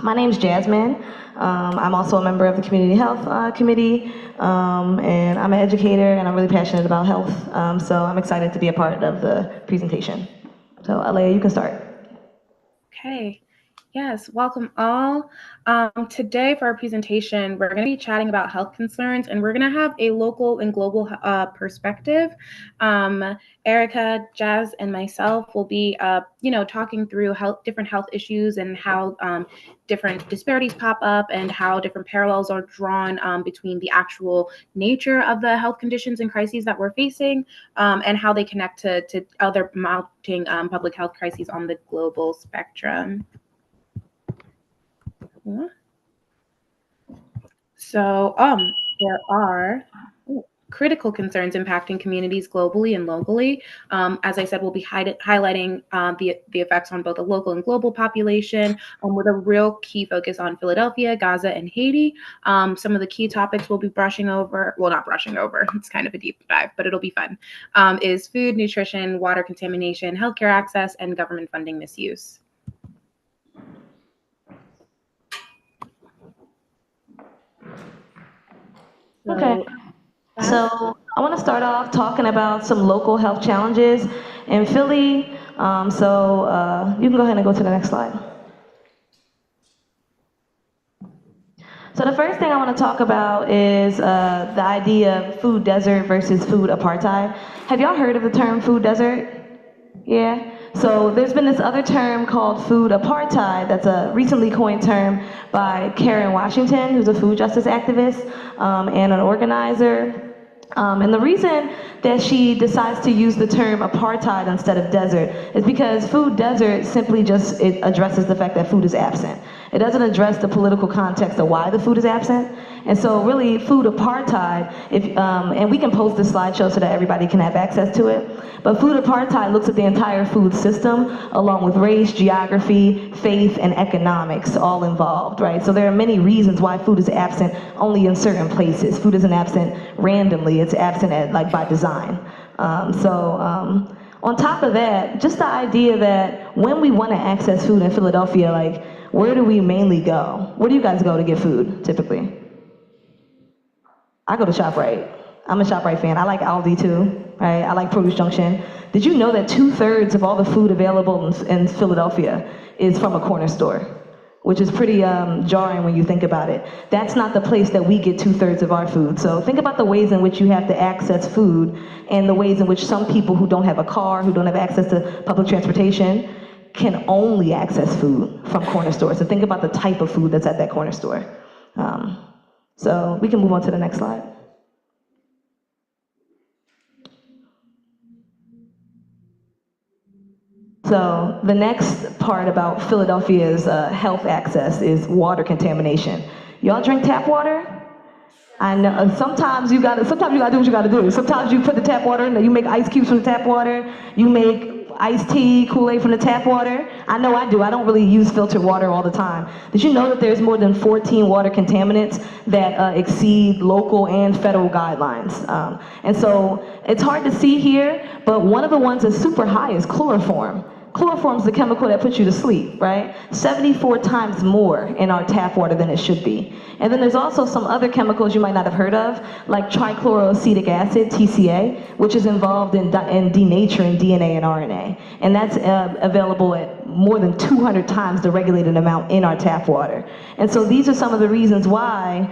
my name's Jasmine. I'm also a member of the Community Health Committee, and I'm an educator, and I'm really passionate about health. So I'm excited to be a part of the presentation. So Alea, you can start. Okay. Yes, welcome all. Today for our presentation, we're going to be chatting about health concerns, and we're going to have a local and global perspective. Erica, Jazz, and myself will be, talking through different health issues and how different disparities pop up and how different parallels are drawn between the actual nature of the health conditions and crises that we're facing and how they connect to other mounting public health crises on the global spectrum. So there are critical concerns impacting communities globally and locally. As I said, we'll be highlighting the effects on both the local and global population with a real key focus on Philadelphia, Gaza, and Haiti. Some of the key topics we'll be brushing over, well, not brushing over, it's kind of a deep dive, but it'll be fun, is food, nutrition, water contamination, healthcare access, and government funding misuse. Okay, so I want to start off talking about some local health challenges in Philly. You can go ahead and go to the next slide. So the first thing I want to talk about is the idea of food desert versus food apartheid. Have y'all heard of the term food desert? Yeah? So there's been this other term called food apartheid. That's a recently coined term by Karen Washington, who's a food justice activist and an organizer. And the reason that she decides to use the term apartheid instead of desert is because food desert simply it addresses the fact that food is absent. It doesn't address the political context of why the food is absent. And so really food apartheid, and we can post this slideshow so that everybody can have access to it, but food apartheid looks at the entire food system along with race, geography, faith, and economics all involved, right? So there are many reasons why food is absent only in certain places. Food isn't absent randomly, it's absent by design. On top of that, just the idea that when we want to access food in Philadelphia, like, where do we mainly go? Where do you guys go to get food, typically? I go to ShopRite. I'm a ShopRite fan. I like Aldi too, right? I like Produce Junction. Did you know that 2/3 of all the food available in Philadelphia is from a corner store? Which is pretty jarring when you think about it. That's not the place that we get 2/3 of our food. So think about the ways in which you have to access food and the ways in which some people who don't have a car, who don't have access to public transportation, can only access food from corner stores. So think about the type of food that's at that corner store. So we can move on to the next slide. So the next part about Philadelphia's health access is water contamination. Y'all drink tap water? I know sometimes you gotta do what you gotta do. Sometimes you put the tap water in, you make ice cubes from the tap water, you make iced tea, Kool-Aid from the tap water. I know I do. I don't really use filtered water all the time. Did you know that there's more than 14 water contaminants that exceed local and federal guidelines? And so it's hard to see here, but one of the ones that's super high is chloroform. Chloroform is the chemical that puts you to sleep, right? 74 times more in our tap water than it should be. And then there's also some other chemicals you might not have heard of, like trichloroacetic acid, TCA, which is involved in denaturing DNA and RNA. And that's available at more than 200 times the regulated amount in our tap water. And so these are some of the reasons why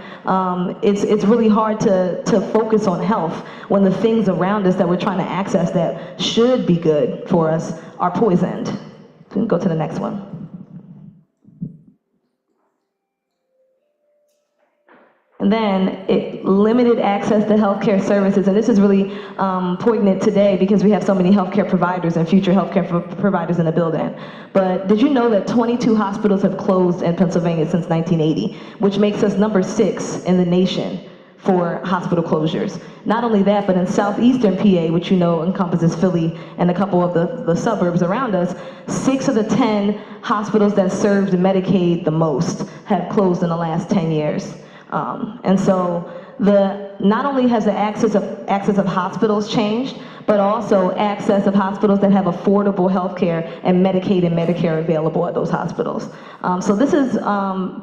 it's really hard to focus on health when the things around us that we're trying to access that should be good for us are poisoned. We can go to the next one. And then limited access to healthcare services, and this is really poignant today because we have so many healthcare providers and future healthcare providers in the building. But did you know that 22 hospitals have closed in Pennsylvania since 1980, which makes us number 6 in the nation for hospital closures? Not only that, but in southeastern PA, which you know encompasses Philly and a couple of the suburbs around us, 6 of the 10 hospitals that served Medicaid the most have closed in the last 10 years. And so not only has the access of hospitals changed, but also access of hospitals that have affordable health care and Medicaid and Medicare available at those hospitals. So this is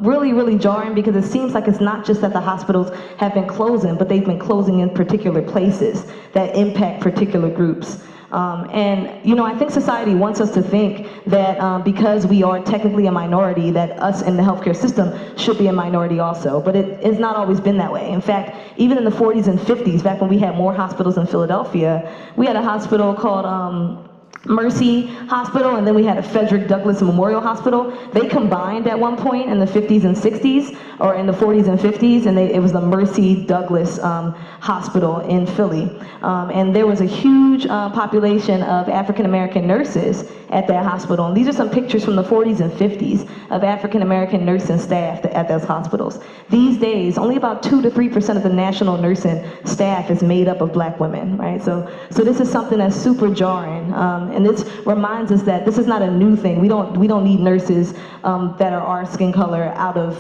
really, really jarring because it seems like it's not just that the hospitals have been closing, but they've been closing in particular places that impact particular groups. And you know, I think society wants us to think that because we are technically a minority, that us in the healthcare system should be a minority also. But it's not always been that way. In fact, even in the 40s and 50s, back when we had more hospitals in Philadelphia, we had a hospital called Mercy Hospital, and then we had a Frederick Douglass Memorial Hospital. They combined at one point in the 50s and 60s, or in the 40s and 50s, and it was the Mercy Douglass Hospital in Philly. And there was a huge population of African-American nurses at that hospital. And these are some pictures from the 40s and 50s of African-American nursing staff at those hospitals. These days, only about 2 to 3% of the national nursing staff is made up of black women, right? So this is something that's super jarring. And this reminds us that this is not a new thing. We don't need nurses that are our skin color out of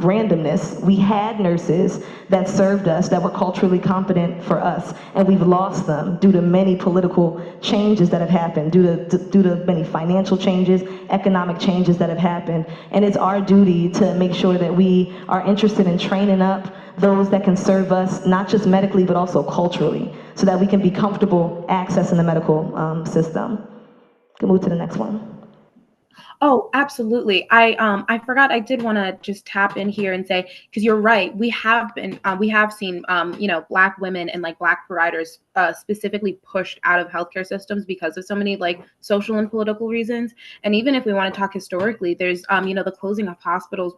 randomness. We had nurses that served us that were culturally competent for us, and we've lost them due to many political changes that have happened, due to many financial changes, economic changes that have happened. And it's our duty to make sure that we are interested in training up those that can serve us, not just medically, but also culturally, so that we can be comfortable accessing the medical system. Can move to the next one. Oh, absolutely. I forgot. I did want to just tap in here and say, because you're right. We have seen, Black women and like Black providers specifically pushed out of healthcare systems because of so many like social and political reasons. And even if we want to talk historically, there's, the closing of hospitals,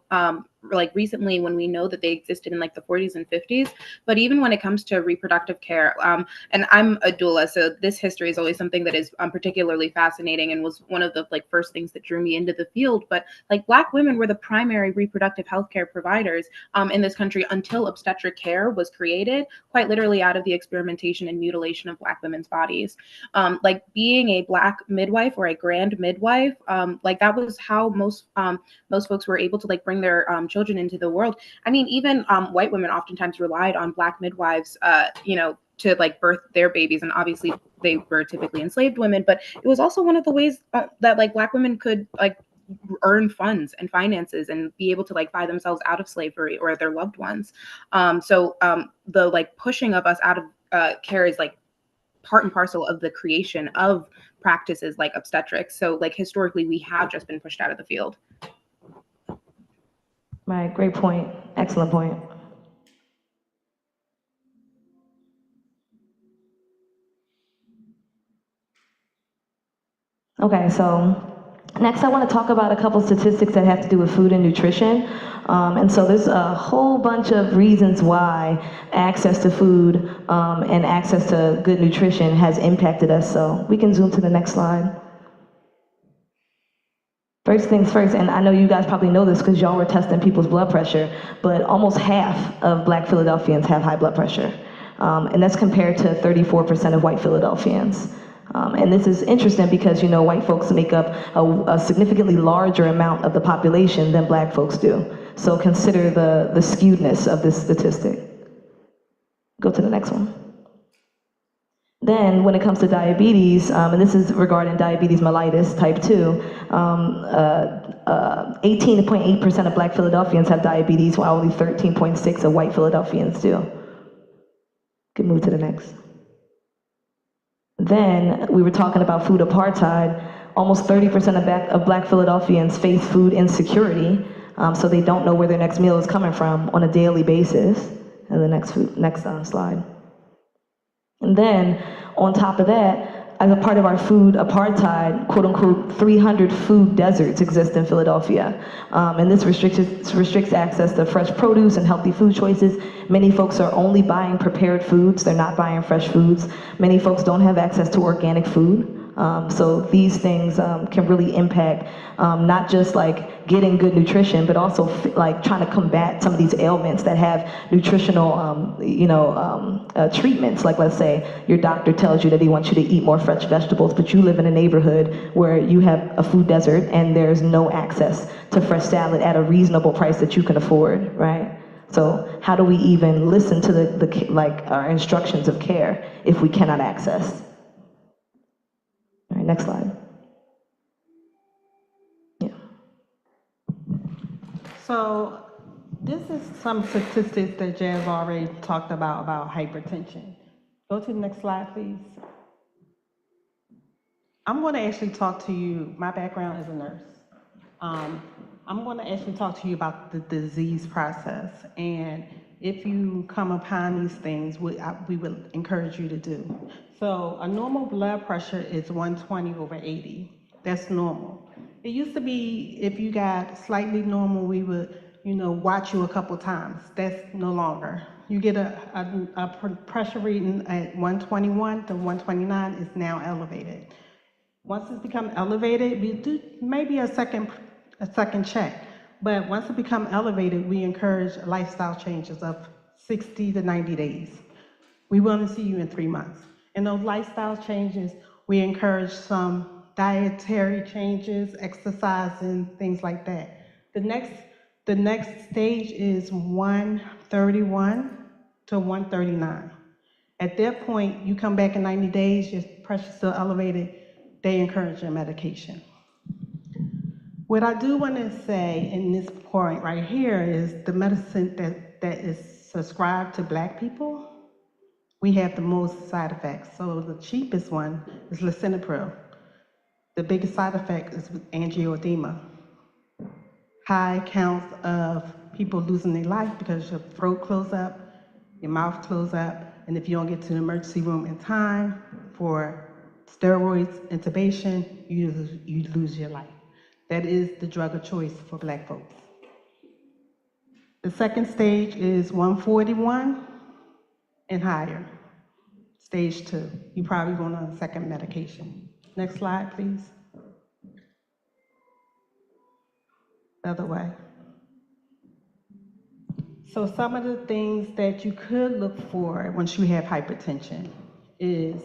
like recently when we know that they existed in like the 40s and 50s. But even when it comes to reproductive care, and I'm a doula, so this history is always something that is particularly fascinating and was one of the like first things that drew me into the field. But like Black women were the primary reproductive healthcare providers in this country until obstetric care was created, quite literally out of the experimentation and mutilation of Black women's bodies. Like being a Black midwife or a grand midwife, like that was how most folks were able to like bring their children into the world. I mean, even white women oftentimes relied on Black midwives, to like birth their babies. And obviously they were typically enslaved women, but it was also one of the ways that like Black women could like earn funds and finances and be able to like buy themselves out of slavery or their loved ones. So the like pushing of us out of care is like part and parcel of the creation of practices like obstetrics. So like historically, we have just been pushed out of the field. Right, great point. Excellent point. Okay, so Next, I want to talk about a couple statistics that have to do with food and nutrition. And so there's a whole bunch of reasons why access to food and access to good nutrition has impacted us. So we can zoom to the next slide. First things first, and I know you guys probably know this because y'all were testing people's blood pressure, but almost half of Black Philadelphians have high blood pressure. And that's compared to 34% of white Philadelphians. And this is interesting because, you know, white folks make up a significantly larger amount of the population than Black folks do. So consider the skewedness of this statistic. Go to the next one. Then when it comes to diabetes, and this is regarding diabetes mellitus type 2, 18.8% of Black Philadelphians have diabetes, while only 13.6% of white Philadelphians do. Can move to the next. Then we were talking about food apartheid. Almost 30% of Black Philadelphians face food insecurity, so they don't know where their next meal is coming from on a daily basis. And the next slide. And then on top of that, as a part of our food apartheid, quote unquote, 300 food deserts exist in Philadelphia. And this restricts access to fresh produce and healthy food choices. Many folks are only buying prepared foods, they're not buying fresh foods. Many folks don't have access to organic food. So these things can really impact not just like getting good nutrition, but also like trying to combat some of these ailments that have nutritional, treatments. Like let's say your doctor tells you that he wants you to eat more fresh vegetables, but you live in a neighborhood where you have a food desert and there's no access to fresh salad at a reasonable price that you can afford, right? So how do we even listen to our instructions of care if we cannot access? All right, next slide. Yeah. So this is some statistics that Jazz already talked about hypertension. Go to the next slide, please. I'm going to actually talk to you, my background is a nurse. I'm going to actually talk to you about the disease process, and if you come upon these things, we would encourage you to do. So a normal blood pressure is 120/80. That's normal. It used to be if you got slightly normal, we would, watch you a couple times. That's no longer. You get a pressure reading at 121 to 129 is now elevated. Once it's become elevated, we do maybe a second check. But once it becomes elevated, we encourage lifestyle changes of 60 to 90 days. We want to see you in 3 months. And those lifestyle changes, we encourage some dietary changes, exercising, things like that. The next stage is 131 to 139. At that point, you come back in 90 days, your pressure's still elevated, they encourage your medication. What I do want to say in this point right here is the medicine that is prescribed to Black people, we have the most side effects. So the cheapest one is lisinopril. The biggest side effect is angioedema. High counts of people losing their life because your throat closes up, your mouth closes up, and if you don't get to the emergency room in time for steroids, intubation, you lose your life. That is the drug of choice for Black folks. The second stage is 141 and higher. Stage 2. You probably going on a second medication. Next slide, please. The other way. So some of the things that you could look for once you have hypertension is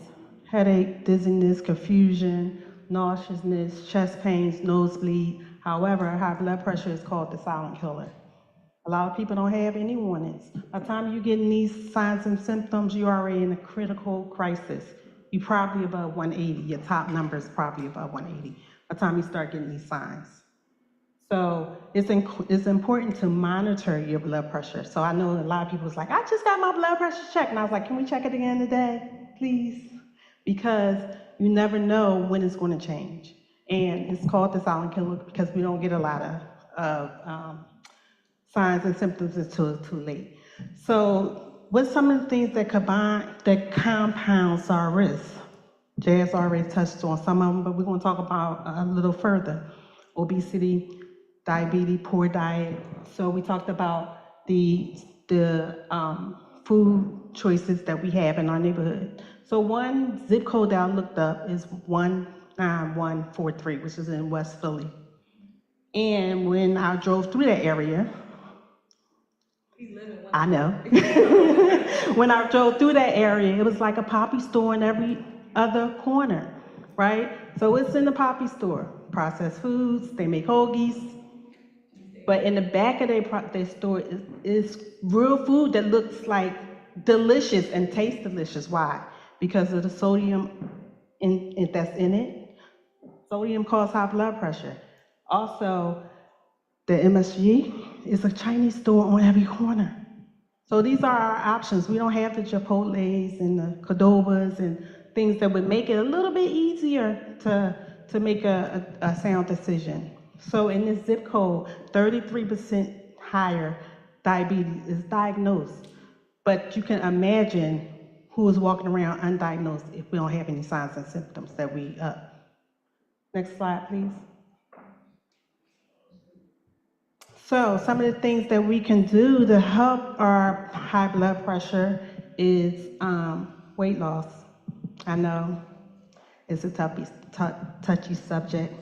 headache, dizziness, confusion, nauseousness, chest pains, nosebleed. However, high blood pressure is called the silent killer. A lot of people don't have any warnings. By the time you get these signs and symptoms, you're already in a critical crisis. You're probably above 180. Your top number is probably above 180 by the time you start getting these signs. So it's important to monitor your blood pressure. So I know a lot of people was like, I just got my blood pressure checked. And I was like, can we check it again today, please? Because you never know when it's going to change. And it's called the silent killer because we don't get a lot of signs and symptoms until it's too late. So what's some of the things that compounds our risk? Jazz already touched on some of them, but we're going to talk about a little further. Obesity, diabetes, poor diet. So we talked about the food choices that we have in our neighborhood. So one zip code that I looked up is 19143, which is in West Philly. And when I drove through that area, I know. When I drove through that area, it was like a Poppy store in every other corner, right? So it's in the Poppy store. Processed foods, they make hoagies. But in the back of their store is real food that looks like delicious and tastes delicious. Why? Because of the sodium that's in it. Sodium causes high blood pressure. Also, the MSG is a Chinese store on every corner. So these are our options. We don't have the Chipotles and the Cordovas and things that would make it a little bit easier to make a sound decision. So in this zip code, 33% higher diabetes is diagnosed. But you can imagine who is walking around undiagnosed if we don't have any signs and symptoms that we Next slide, please. So some of the things that we can do to help our high blood pressure is weight loss. I know it's a touchy subject,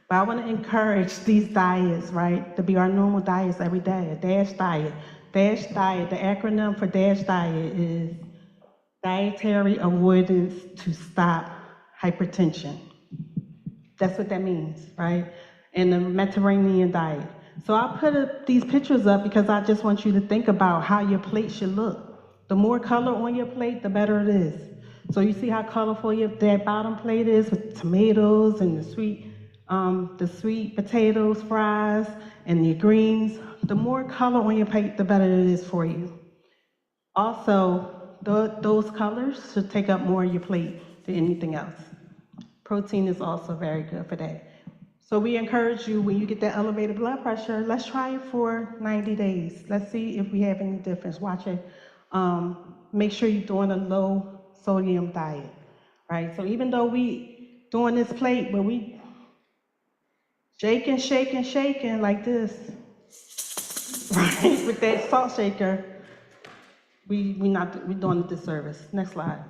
but I want to encourage these diets, right, to be our normal diets every day. A DASH diet. DASH diet, the acronym for DASH diet is dietary avoidance to stop hypertension. That's what that means, right? And the Mediterranean diet. So I put these pictures up because I just want you to think about how your plate should look. The more color on your plate, the better it is. So you see how colorful that bottom plate is with tomatoes and the sweet potatoes, fries, and your greens. The more color on your plate, the better it is for you. Also, those colors should take up more of your plate than anything else. Protein is also very good for that. So we encourage you, when you get that elevated blood pressure, let's try it for 90 days. Let's see if we have any difference. Watch it. Make sure you're doing a low sodium diet, right? So even though we doing this plate, but we shaking like this, right? With that salt shaker, we're doing a disservice. Next slide.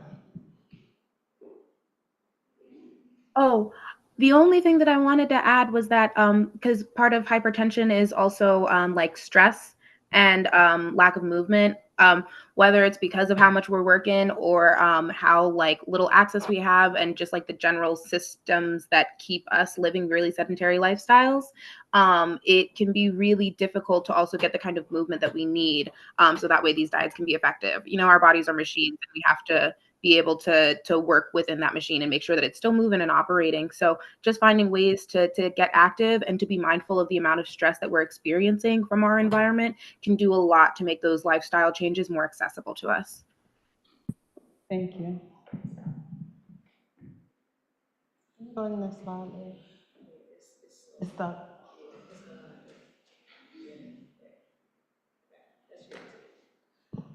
Oh, the only thing that I wanted to add was that because part of hypertension is also like stress and lack of movement, whether it's because of how much we're working or how like little access we have and just like the general systems that keep us living really sedentary lifestyles, it can be really difficult to also get the kind of movement that we need, so that way these diets can be effective. You know, our bodies are machines and we have to be able to work within that machine and make sure that it's still moving and operating. So just finding ways to get active and to be mindful of the amount of stress that we're experiencing from our environment can do a lot to make those lifestyle changes more accessible to us. Thank you. Go to the next slide. It's stuck.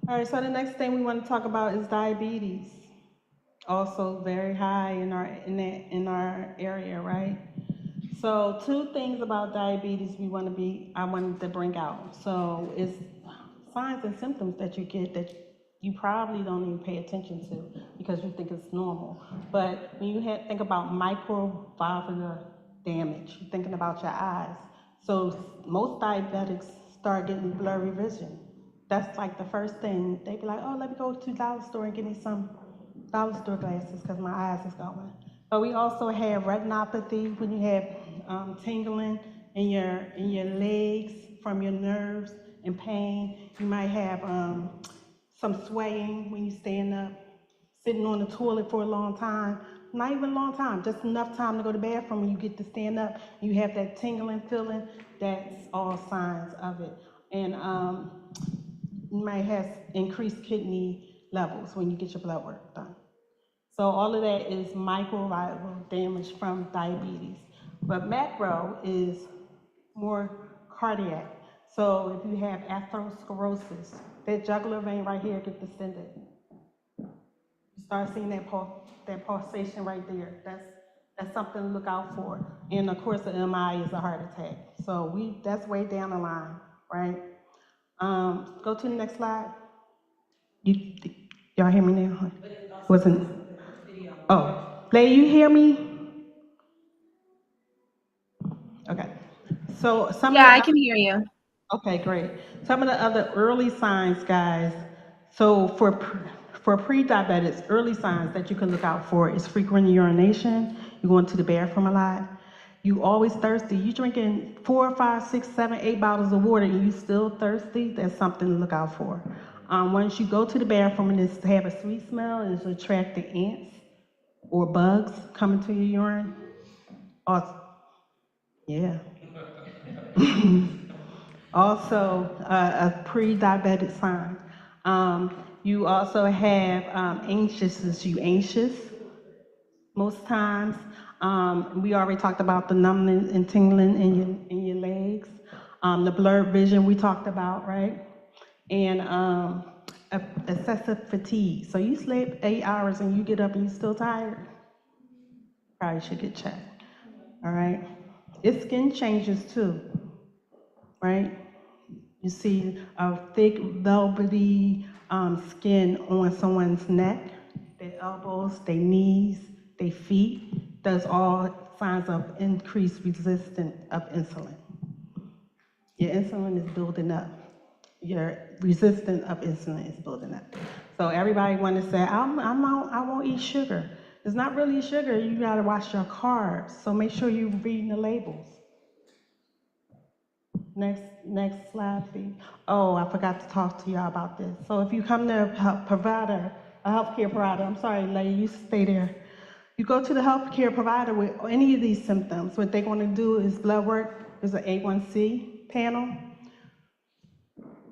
All right, so the next thing we want to talk about is diabetes. Also very high in our area, right? So 2 things about diabetes I wanted to bring out. So it's signs and symptoms that you get that you probably don't even pay attention to because you think it's normal. But when you think about microvalvular damage, you're thinking about your eyes. So most diabetics start getting blurry vision. That's like the first thing. They be like, oh, let me go to the dollar store and get me some dollar store glasses because my eyes is going. But we also have retinopathy when you have tingling in your legs from your nerves and pain. You might have some swaying when you stand up, sitting on the toilet for a long time. Not even a long time, just enough time to go to the bathroom and you get to stand up. You have that tingling feeling. That's all signs of it. And you might have increased kidney levels when you get your blood work done. So all of that is microvalvular damage from diabetes. But macro is more cardiac. So if you have atherosclerosis, that jugular vein right here gets distended. start seeing that pulsation right there. That's something to look out for. And of course, the MI is a heart attack. So that's way down the line, right? Go to the next slide. Y'all hear me now? Wasn't? Oh, lady, you hear me? Okay. So I can hear you. Okay, great. Some of the other early signs, guys. So for pre-diabetics, early signs that you can look out for is frequent urination. You're going to the bathroom a lot. You always thirsty. You drinking 4, 5, 6, 7, 8 bottles of water and you still thirsty. That's something to look out for. Once you go to the bathroom and it's have a sweet smell, it's attracting ants or bugs coming to your urine. Yeah. Also, a pre-diabetic sign. You also have anxiousness. You anxious most times. We already talked about the numbness and tingling in your legs. The blurred vision we talked about, right? And excessive fatigue. So you sleep 8 hours and you get up and you're still tired. Probably should get checked. All right. It's skin changes too, right? You see a thick, velvety skin on someone's neck, their elbows, their knees, their feet. Those all signs of increased resistance of insulin. Your insulin is building up. Your resistance of insulin is building up. So everybody want to say, I won't eat sugar. It's not really sugar. You got to watch your carbs. So make sure you're reading the labels. Next slide, please. Oh, I forgot to talk to y'all about this. So if you come to a healthcare provider, I'm sorry, lady, you stay there. You go to the healthcare provider with any of these symptoms. What they're going to do is blood work. There's an A1C panel.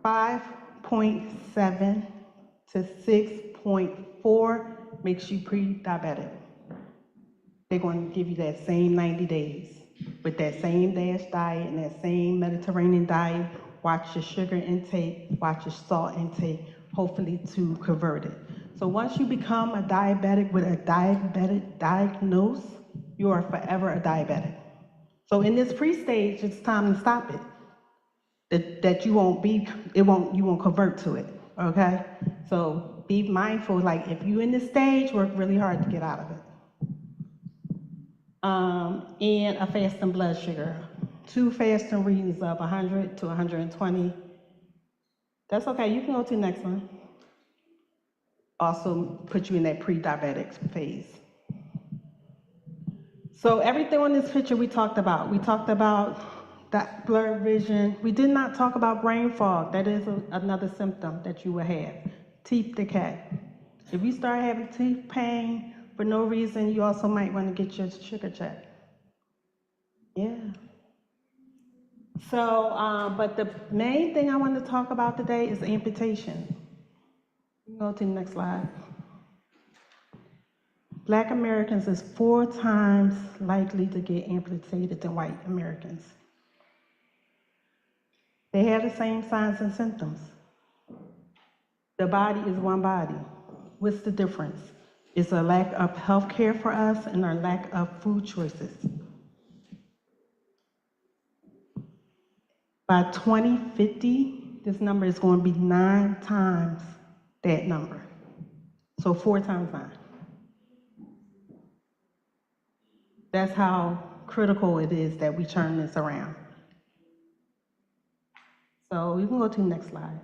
5.7 to 6.4 makes you pre-diabetic. They're going to give you that same 90 days with that same DASH diet and that same Mediterranean diet. Watch your sugar intake, watch your salt intake, hopefully to convert it. So once you become a diabetic with a diabetic diagnosis, you are forever a diabetic. So in this pre-stage, it's time to stop it. That you won't convert to it, okay? So be mindful, like if you're in this stage, work really hard to get out of it. And a fasting blood sugar. 2 fasting readings of 100 to 120. That's okay, you can go to the next one. Also put you in that pre-diabetic phase. So everything on this picture we talked about. We talked about that blurred vision. We did not talk about brain fog. That is another symptom that you will have. Teeth decay. If you start having teeth pain for no reason, you also might want to get your sugar checked. Yeah. So, but the main thing I want to talk about today is amputation. Go to the next slide. Black Americans is 4 times likely to get amputated than white Americans. They have the same signs and symptoms. The body is one body. What's the difference? It's a lack of health care for us and our lack of food choices. By 2050, this number is going to be 9 times that number. So 4 times 9. That's how critical it is that we turn this around. So you can go to the next slide.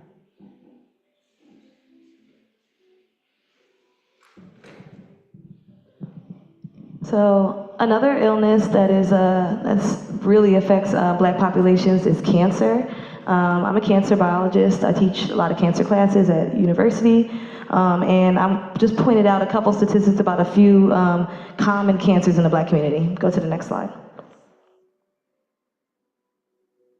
So another illness that is that's really affects Black populations is cancer. I'm a cancer biologist. I teach a lot of cancer classes at university, and I'm just pointed out a couple statistics about a few common cancers in the Black community. Go to the next slide.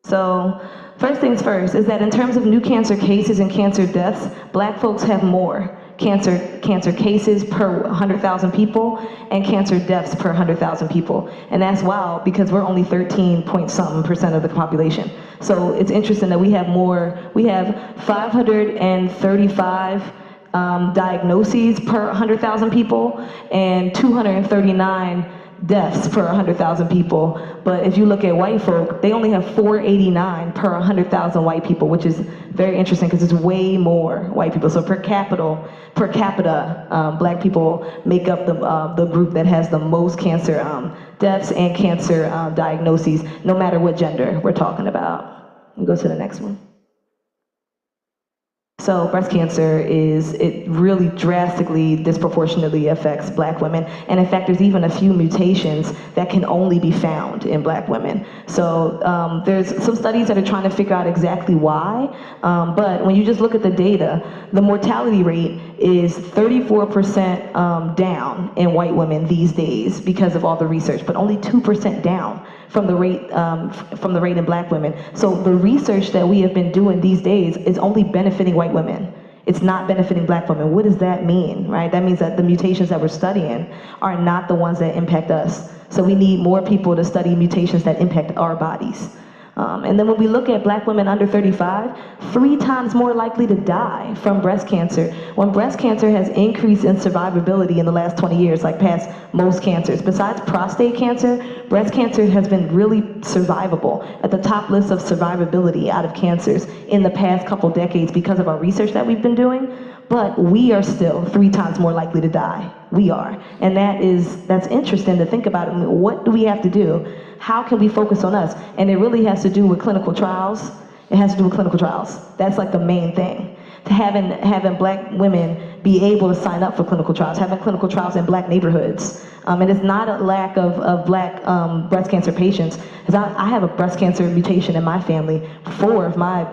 So first things first is that in terms of new cancer cases and cancer deaths, Black folks have more cancer cases per 100,000 people and cancer deaths per 100,000 people. And that's wild because we're only 13% of the population. So it's interesting that we have 535 diagnoses per 100,000 people and 239 deaths per 100,000 people. But if you look at white folk, they only have 489 per 100,000 white people, which is very interesting because it's way more white people. So per capita, black people make up the group that has the most cancer deaths and cancer diagnoses, no matter what gender we're talking about. We'll go to the next one. So breast cancer it really drastically, disproportionately affects black women. And in fact, there's even a few mutations that can only be found in black women. So there's some studies that are trying to figure out exactly why. But when you just look at the data, the mortality rate is 34% down in white women these days because of all the research, but only 2% down from the rate in black women. So the research that we have been doing these days is only benefiting white women. It's not benefiting black women. What does that mean, right? That means that the mutations that we're studying are not the ones that impact us. So we need more people to study mutations that impact our bodies. And then when we look at black women under 35, 3 times more likely to die from breast cancer. When breast cancer has increased in survivability in the last 20 years, like past most cancers. Besides prostate cancer, breast cancer has been really survivable, at the top list of survivability out of cancers in the past couple decades because of our research that we've been doing. But we are still 3 times more likely to die. We are. And that's interesting to think about. I mean, what do we have to do? How can we focus on us? And it really has to do with clinical trials. It has to do with clinical trials. That's like the main thing. To having black women be able to sign up for clinical trials, having clinical trials in black neighborhoods. And it's not a lack of black breast cancer patients. Because I have a breast cancer mutation in my family. 4 of my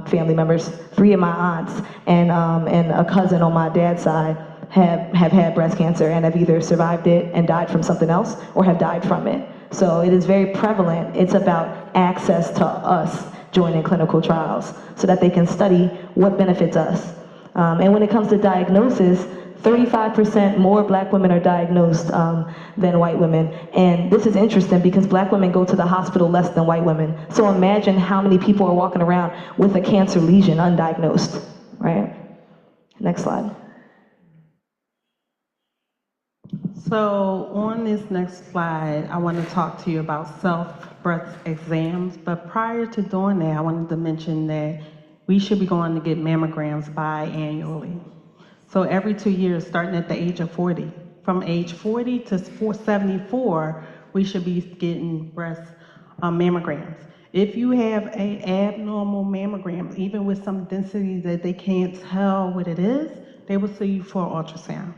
family members, 3 of my aunts, and a cousin on my dad's side have had breast cancer and have either survived it and died from something else or have died from it. So it is very prevalent. It's about access to us joining clinical trials so that they can study what benefits us. And when it comes to diagnosis, 35% more black women are diagnosed than white women. And this is interesting because black women go to the hospital less than white women. So imagine how many people are walking around with a cancer lesion undiagnosed, right? Next slide. So on this next slide, I want to talk to you about self-breast exams. But prior to doing that, I wanted to mention that we should be going to get mammograms biannually. So every 2 years, starting at the age of 40. From age 40 to 74, we should be getting breast mammograms. If you have an abnormal mammogram, even with some density that they can't tell what it is, they will see you for ultrasound.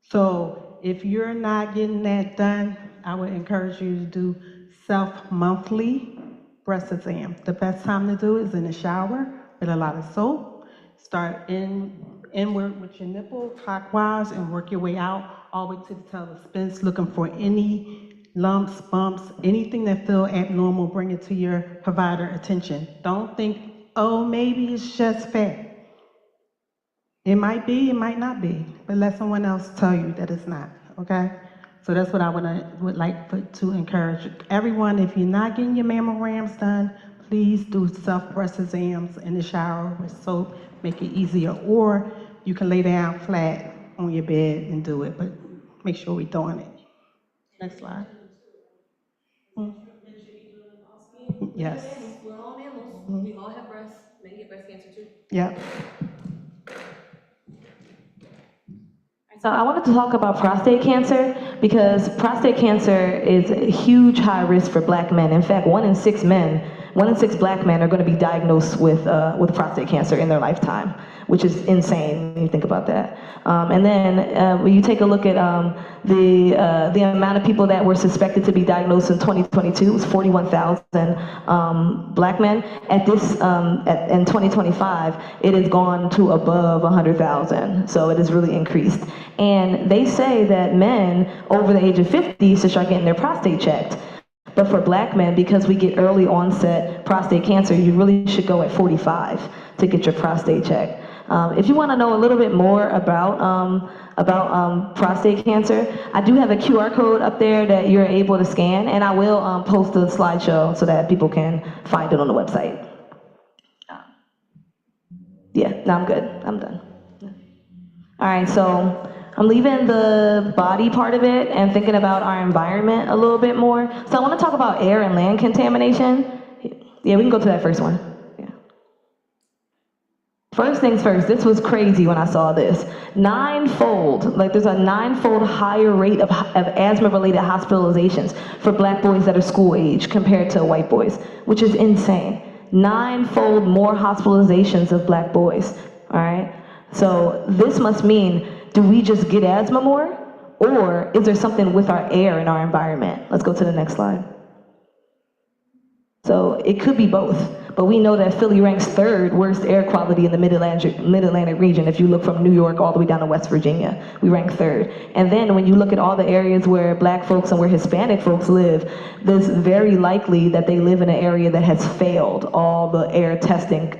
So if you're not getting that done, I would encourage you to do self-monthly breast exam. The best time to do it is in the shower with a lot of soap. Start inward with your nipple clockwise and work your way out all the way to the pelvis. Spence, looking for any lumps, bumps, anything that feel abnormal, bring it to your provider attention. Don't think, oh, maybe it's just fat. It might be, it might not be, but let someone else tell you that it's not, okay? So that's what I would like to encourage everyone. If you're not getting your mammograms done, please do self-breast exams in the shower with soap, make it easier. Or you can lay down flat on your bed and do it, but make sure we're doing it. Next slide. Yes. We're all mammals. We all have breasts. Men get breast cancer too. Yep. So I wanted to talk about prostate cancer because prostate cancer is a huge high risk for black men. In fact, 1 in 6 black men are going to be diagnosed with prostate cancer in their lifetime, which is insane when you think about that. And then when you take a look at the amount of people that were suspected to be diagnosed in 2022, it was 41,000 black men. At this, in 2025, it has gone to above 100,000. So it has really increased. And they say that men over the age of 50 should start getting their prostate checked. But for black men, because we get early onset prostate cancer, you really should go at 45 to get your prostate checked. If you want to know a little bit more about prostate cancer, I do have a QR code up there that you're able to scan, and I will post a slideshow so that people can find it on the website. Yeah, no, I'm good. I'm done. All right, so I'm leaving the body part of it and thinking about our environment a little bit more. So I want to talk about air and land contamination. Yeah, we can go to that first one. Yeah. First things first, this was crazy when I saw this. Ninefold, like there's a ninefold higher rate of asthma-related hospitalizations for black boys that are school age compared to white boys, which is insane. Ninefold more hospitalizations of black boys, all right? So this must mean, do we just get asthma more? Or is there something with our air in our environment? Let's go to the next slide. So it could be both, but we know that Philly ranks 3rd worst air quality in the Mid-Atlantic region. If you look from New York all the way down to West Virginia, we rank 3rd. And then when you look at all the areas where black folks and where Hispanic folks live, it's very likely that they live in an area that has failed all the air testing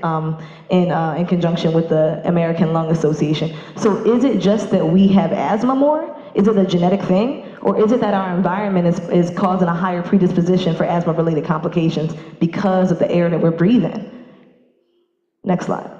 in conjunction with the American Lung Association. So is it just that we have asthma more? Is it a genetic thing? Or is it that our environment is causing a higher predisposition for asthma-related complications because of the air that we're breathing? Next slide.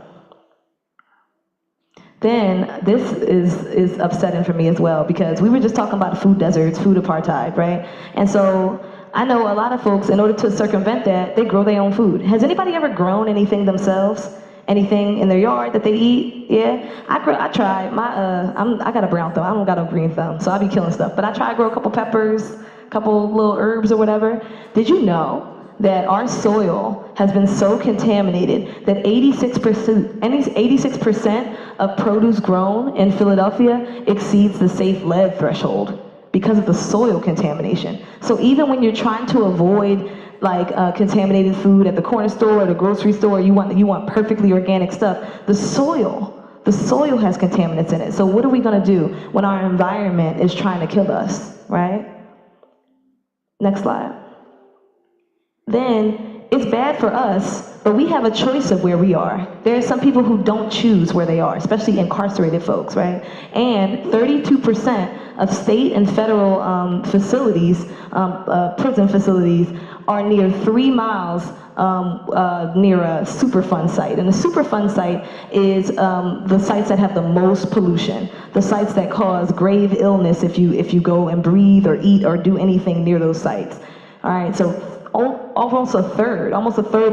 Then this is upsetting for me as well, because we were just talking about food deserts, food apartheid, right? And so I know a lot of folks, in order to circumvent that, they grow their own food. Has anybody ever grown anything themselves? Anything in their yard that they eat? Yeah, I tried. I got a brown thumb. I don't got a green thumb, so I be killing stuff. But I tried to grow a couple peppers, a couple little herbs or whatever. Did you know that our soil has been so contaminated that 86% of produce grown in Philadelphia exceeds the safe lead threshold because of the soil contamination? So even when you're trying to avoid contaminated food at the corner store or the grocery store, you want perfectly organic stuff, the soil has contaminants in it. So what are we gonna do when our environment is trying to kill us, right? Next slide. Then it's bad for us, but we have a choice of where we are. There are some people who don't choose where they are, especially incarcerated folks, right? And 32% of state and federal facilities, prison facilities, are near 3 miles near a Superfund site. And the Superfund site is the sites that have the most pollution, the sites that cause grave illness if you go and breathe or eat or do anything near those sites. All right, so almost a third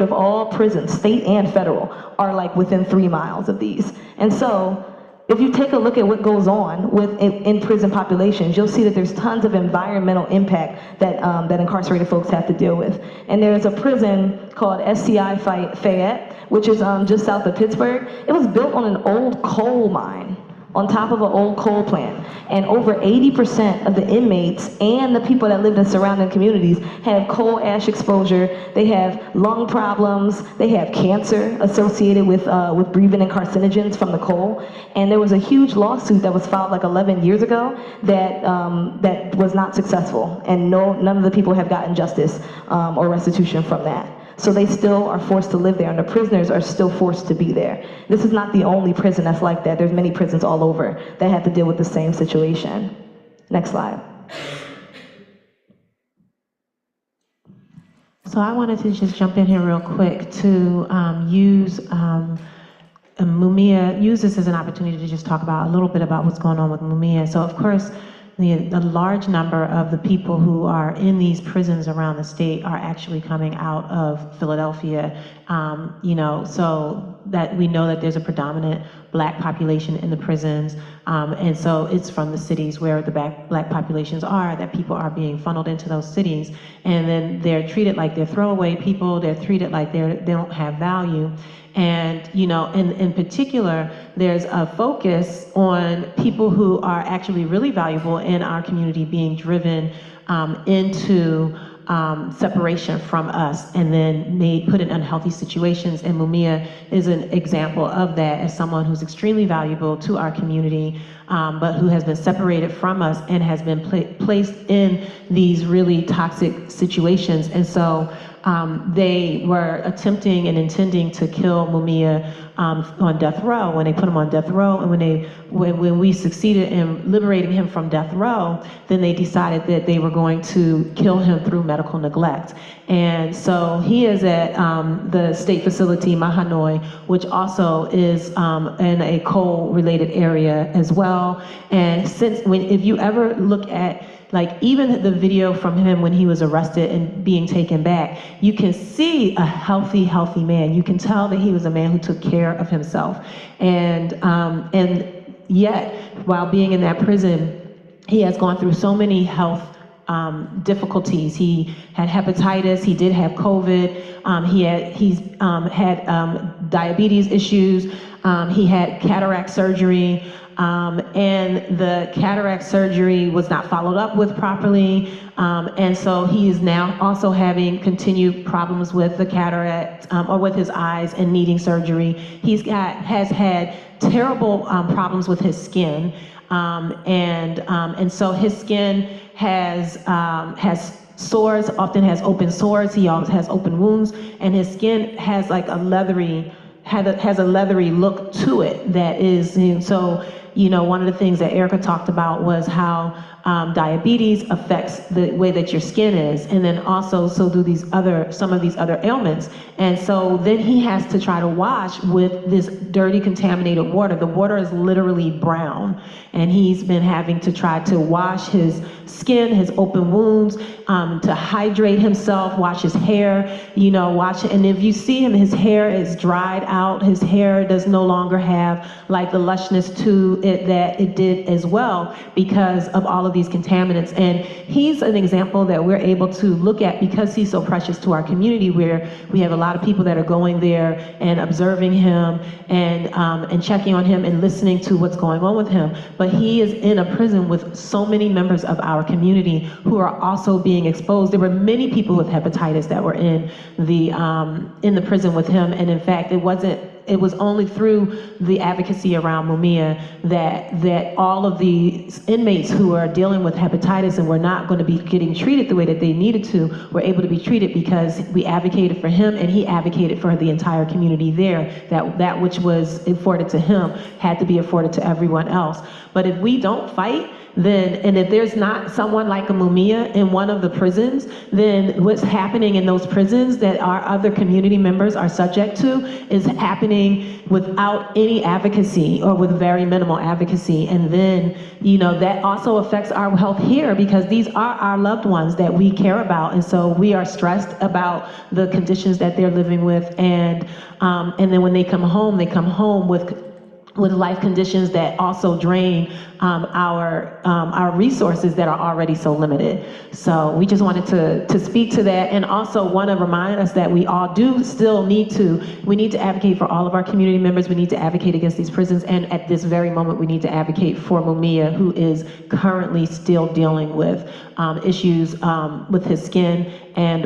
of all prisons, state and federal, are within 3 miles of these. And so if you take a look at what goes on in prison populations, you'll see that there's tons of environmental impact that incarcerated folks have to deal with. And there's a prison called SCI Fayette, which is just south of Pittsburgh. It was built on an old coal mine, on top of an old coal plant. And over 80% of the inmates and the people that lived in surrounding communities have coal ash exposure. They have lung problems. They have cancer associated with breathing in carcinogens from the coal. And there was a huge lawsuit that was filed 11 years ago that was not successful. And none of the people have gotten justice or restitution from that. So they still are forced to live there, and the prisoners are still forced to be there. This is not the only prison that's like that. There's many prisons all over that have to deal with the same situation. Next slide. So I wanted to just jump in here real quick to use Mumia, use this as an opportunity to just talk about a little bit about what's going on with Mumia. So of course, the large number of the people who are in these prisons around the state are actually coming out of Philadelphia, so that we know that there's a predominant black population in the prisons, and so it's from the cities where the black populations are that people are being funneled into those cities, and then they're treated like they're throwaway people, they're treated like they don't have value. And, in particular, there's a focus on people who are actually really valuable in our community being driven into separation from us and then put in unhealthy situations. And Mumia is an example of that, as someone who's extremely valuable to our community, but who has been separated from us and has been placed in these really toxic situations. And so they were attempting and intending to kill Mumia on death row when they put him on death row, and when we succeeded in liberating him from death row, then they decided that they were going to kill him through medical neglect. And so he is at the state facility Mahanoy, which also is in a coal-related area as well. And if you ever look at like even the video from him when he was arrested and being taken back, you can see a healthy man. You can tell that he was a man who took care of himself. And yet, while being in that prison, he has gone through so many health difficulties. He had hepatitis, he did have COVID, he's had diabetes issues, he had cataract surgery, and the cataract surgery was not followed up with properly, and so he is now also having continued problems with the cataract or with his eyes and needing surgery. Has had terrible problems with his skin, and so his skin has sores, often has open sores. He always has open wounds, and his skin has like a leathery look to it that is, so, one of the things that Erica talked about was how diabetes affects the way that your skin is, and then also so do some of these other ailments. And so then he has to try to wash with this dirty, contaminated water. The water is literally brown, and he's been having to try to wash his skin, his open wounds, to hydrate himself, wash his hair, wash it. And if you see him, his hair is dried out. His hair does no longer have like the lushness to it that it did as well because of all of these contaminants. And he's an example that we're able to look at because he's so precious to our community, where we have a lot of people that are going there and observing him and checking on him and listening to what's going on with him. But he is in a prison with so many members of our community who are also being exposed. There were many people with hepatitis that were in the prison with him, and in fact, it was only through the advocacy around Mumia that all of the inmates who are dealing with hepatitis and were not going to be getting treated the way that they needed to were able to be treated, because we advocated for him and he advocated for the entire community there, that which was afforded to him had to be afforded to everyone else. But if we don't fight, and if there's not someone like a Mumia in one of the prisons, then what's happening in those prisons that our other community members are subject to is happening without any advocacy or with very minimal advocacy. And then, that also affects our health here, because these are our loved ones that we care about. And so we are stressed about the conditions that they're living with. And then when they come home with life conditions that also drain our resources that are already so limited. So we just wanted to speak to that, and also want to remind us that we all do still need to advocate for all of our community members. We need to advocate against these prisons, and at this very moment we need to advocate for Mumia, who is currently still dealing with issues with his skin, and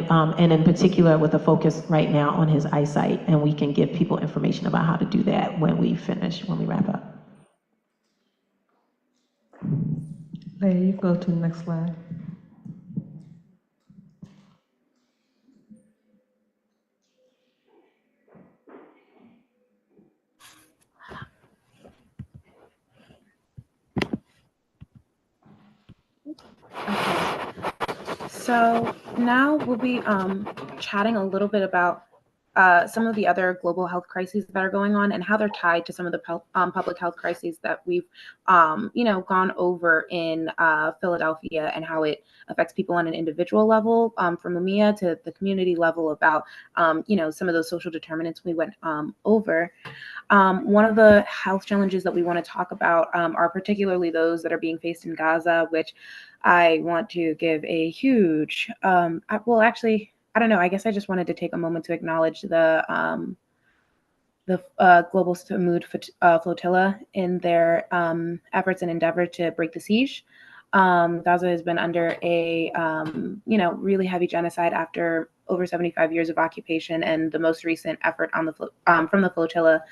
in particular with a focus right now on his eyesight. And we can give people information about how to do that when we wrap up. Leah, you go to the next slide. So now we'll be chatting a little bit about some of the other global health crises that are going on and how they're tied to some of the public health crises that we've, gone over in Philadelphia, and how it affects people on an individual level, from Mumia to the community level, about, some of those social determinants we went over. One of the health challenges that we want to talk about are particularly those that are being faced in Gaza, which I want to give a huge, I don't know. I guess I just wanted to take a moment to acknowledge the Global Samud Flotilla in their efforts and endeavor to break the siege. Gaza has been under a really heavy genocide after over 75 years of occupation, and the most recent effort on from the flotilla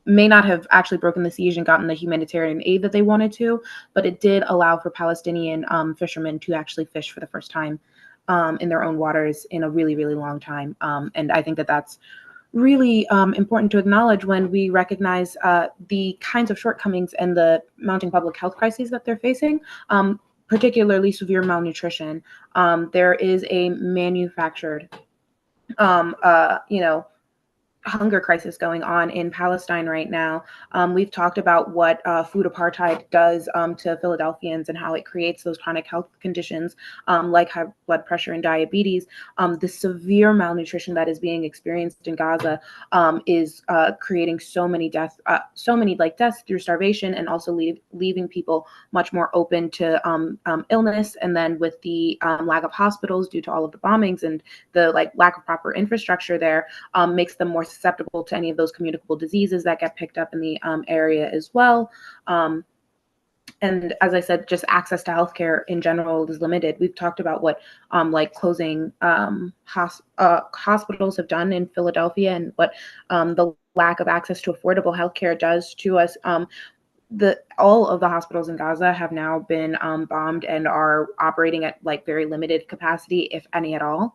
may not have actually broken the siege and gotten the humanitarian aid that they wanted to, but it did allow for Palestinian fishermen to actually fish for the first time in their own waters in a really, really long time. And I think that that's really important to acknowledge when we recognize the kinds of shortcomings and the mounting public health crises that they're facing, particularly severe malnutrition. There is a manufactured, hunger crisis going on in Palestine right now. We've talked about what food apartheid does to Philadelphians and how it creates those chronic health conditions like high blood pressure and diabetes. The severe malnutrition that is being experienced in Gaza is creating so many deaths through starvation, and also leaving people much more open to illness. And then with the lack of hospitals due to all of the bombings and the lack of proper infrastructure there, makes them more susceptible to any of those communicable diseases that get picked up in the area as well. And as I said, just access to healthcare in general is limited. We've talked about what closing hospitals have done in Philadelphia, and what the lack of access to affordable healthcare does to us. All of the hospitals in Gaza have now been bombed and are operating at very limited capacity, if any at all.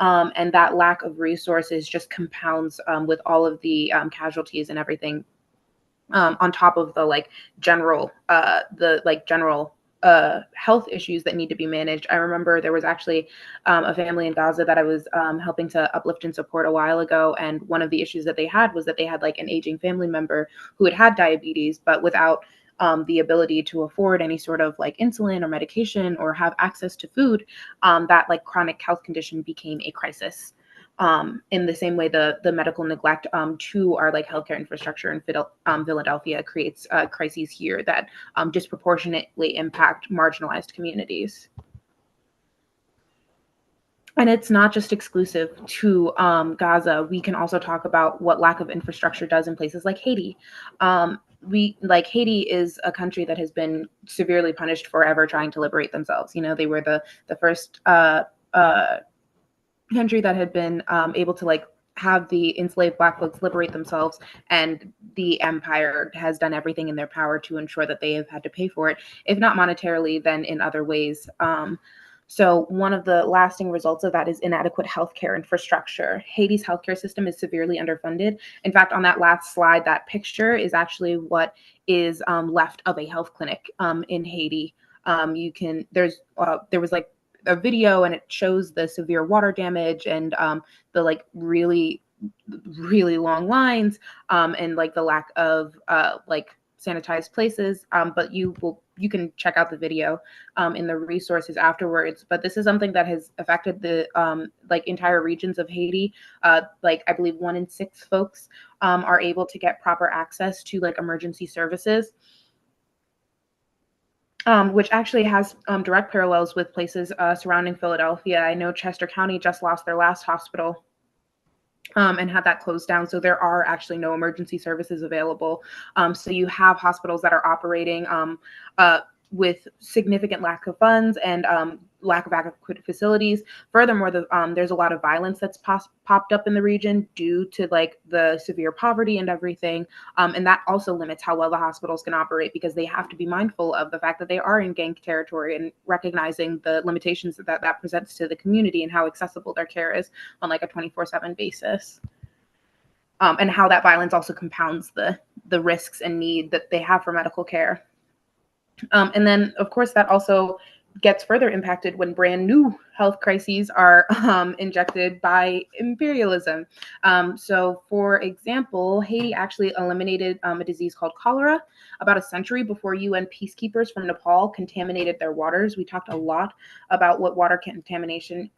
And that lack of resources just compounds with all of the casualties and everything, on top of the general health issues that need to be managed. I remember there was actually a family in Gaza that I was helping to uplift and support a while ago, and one of the issues that they had was that they had an aging family member who had diabetes, but without the ability to afford any sort of insulin or medication or have access to food, that chronic health condition became a crisis. In the same way, the medical neglect to our healthcare infrastructure in Philadelphia creates crises here that disproportionately impact marginalized communities. And it's not just exclusive to Gaza. We can also talk about what lack of infrastructure does in places like Haiti. Haiti is a country that has been severely punished for ever trying to liberate themselves. They were the first country that had been able to have the enslaved Black folks liberate themselves, and the empire has done everything in their power to ensure that they have had to pay for it, if not monetarily, then in other ways. So one of the lasting results of that is inadequate healthcare infrastructure. Haiti's healthcare system is severely underfunded. In fact, on that last slide, that picture is actually what is left of a health clinic in Haiti. There was a video, and it shows the severe water damage and the really, really long lines, and the lack of sanitized places. But you can check out the video in the resources afterwards. But this is something that has affected the entire regions of Haiti. I believe 1 in 6 folks are able to get proper access to emergency services, which actually has direct parallels with places surrounding Philadelphia. I know Chester County just lost their last hospital and had that closed down. So there are actually no emergency services available. So you have hospitals that are operating with significant lack of funds and lack of adequate facilities. Furthermore, there's a lot of violence that's popped up in the region due to the severe poverty and everything. And that also limits how well the hospitals can operate, because they have to be mindful of the fact that they are in gang territory, and recognizing the limitations that presents to the community and how accessible their care is on a 24/7 basis. And how that violence also compounds the risks and need that they have for medical care. And then, of course, that also gets further impacted when brand new health crises are injected by imperialism. So, for example, Haiti actually eliminated a disease called cholera about a century before UN peacekeepers from Nepal contaminated their waters. We talked a lot about what water contamination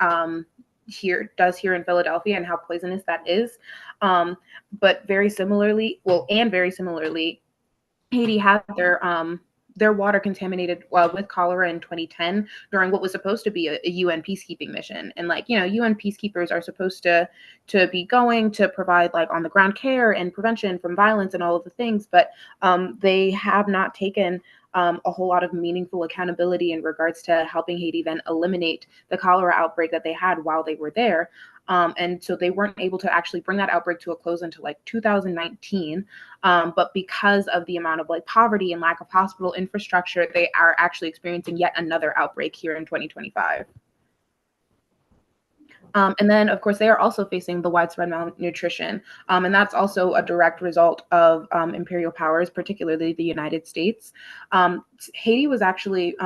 here in Philadelphia and how poisonous that is. But very similarly, Haiti had their water contaminated with cholera in 2010 during what was supposed to be a UN peacekeeping mission. And UN peacekeepers are supposed to be going to provide on the ground care and prevention from violence and all of the things, but they have not taken a whole lot of meaningful accountability in regards to helping Haiti then eliminate the cholera outbreak that they had while they were there. And so they weren't able to actually bring that outbreak to a close until 2019. But because of the amount of poverty and lack of hospital infrastructure, they are actually experiencing yet another outbreak here in 2025. And then, of course, they are also facing the widespread malnutrition. And that's also a direct result of imperial powers, particularly the United States. Haiti was actually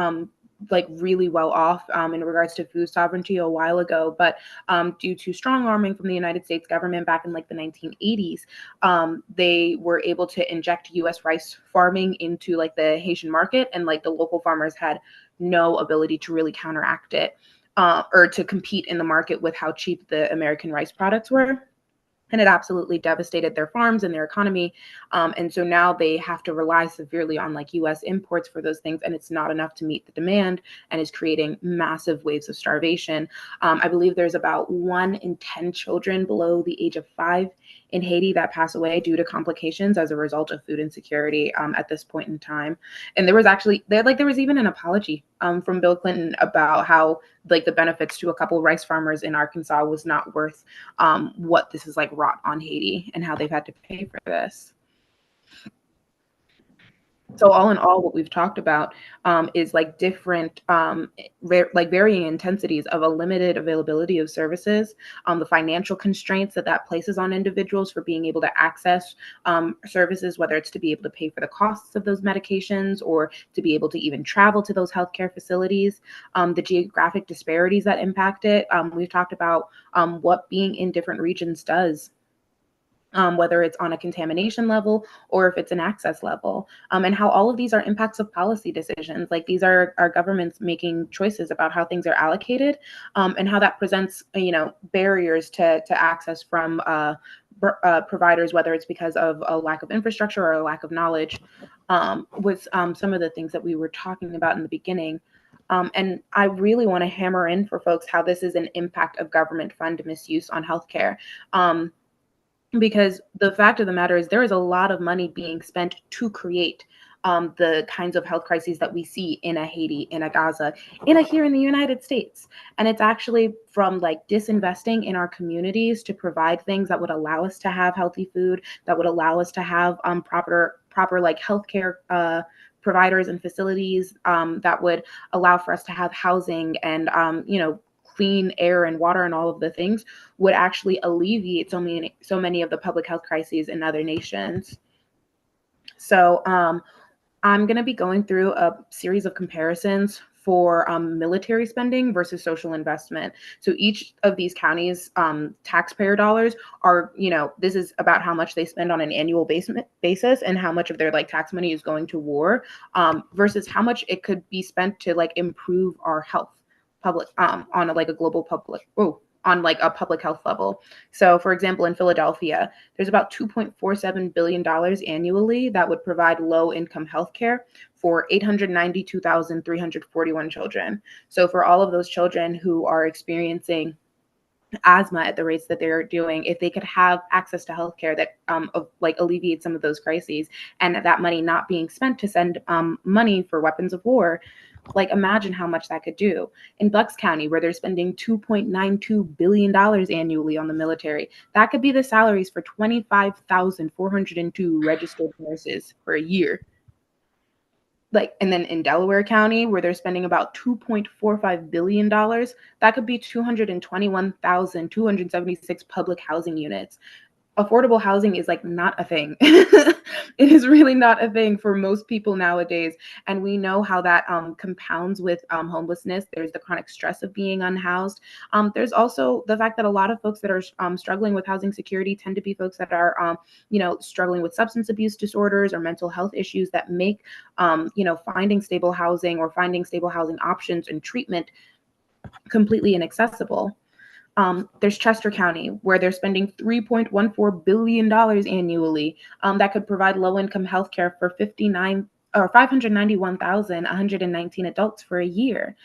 like really well off in regards to food sovereignty a while ago, but due to strong arming from the United States government back in like the 1980s, they were able to inject U.S. rice farming into like the Haitian market, and like the local farmers had no ability to really counteract it. Or to compete in the market with how cheap the American rice products were. And it absolutely devastated their farms and their economy. And so now they have to rely severely on like US imports for those things. And it's not enough to meet the demand and is creating massive waves of starvation. I believe there's about 1 in 10 children below the age of 5 in Haiti that pass away due to complications as a result of food insecurity at this point in time. And there was even an apology from Bill Clinton about how like the benefits to a couple of rice farmers in Arkansas was not worth what this is like wrought on Haiti and how they've had to pay for this. So all in all, what we've talked about is like different, varying intensities of a limited availability of services, the financial constraints that places on individuals for being able to access services, whether it's to be able to pay for the costs of those medications or to be able to even travel to those healthcare facilities, the geographic disparities that impact it. We've talked about what being in different regions does. Whether it's on a contamination level or if it's an access level, and how all of these are impacts of policy decisions. Like these are our governments making choices about how things are allocated, and how that presents, barriers to access from providers, whether it's because of a lack of infrastructure or a lack of knowledge, with some of the things that we were talking about in the beginning. And I really want to hammer in for folks how this is an impact of government fund misuse on healthcare. Because the fact of the matter is there is a lot of money being spent to create the kinds of health crises that we see in a Haiti, in a Gaza, here in the United States. And it's actually from like disinvesting in our communities to provide things that would allow us to have healthy food, that would allow us to have proper like healthcare providers and facilities, that would allow for us to have housing and clean air and water and all of the things, would actually alleviate so many of the public health crises in other nations. So I'm going to be going through a series of comparisons for military spending versus social investment. So each of these counties' taxpayer dollars are, this is about how much they spend on an annual basis and how much of their like tax money is going to war, versus how much it could be spent to like improve our health. Public on a public health level. So for example, in Philadelphia, there's about $2.47 billion annually that would provide low income healthcare for 892,341 children. So for all of those children who are experiencing asthma at the rates that they're doing, if they could have access to healthcare that alleviate some of those crises, and that money not being spent to send money for weapons of war, like imagine how much that could do. In Bucks County, where they're spending $2.92 billion annually on the military, that could be the salaries for 25,402 registered nurses for a year. And then in Delaware County, where they're spending about $2.45 billion, that could be 221,276 public housing units. Affordable housing is like not a thing. It is really not a thing for most people nowadays. And we know how that compounds with homelessness. There's the chronic stress of being unhoused. There's also the fact that a lot of folks that are struggling with housing security tend to be folks that are, struggling with substance abuse disorders or mental health issues that make, finding stable housing or finding stable housing options and treatment completely inaccessible. There's Chester County, where they're spending $3.14 billion annually that could provide low-income health care for 591,119 adults for a year.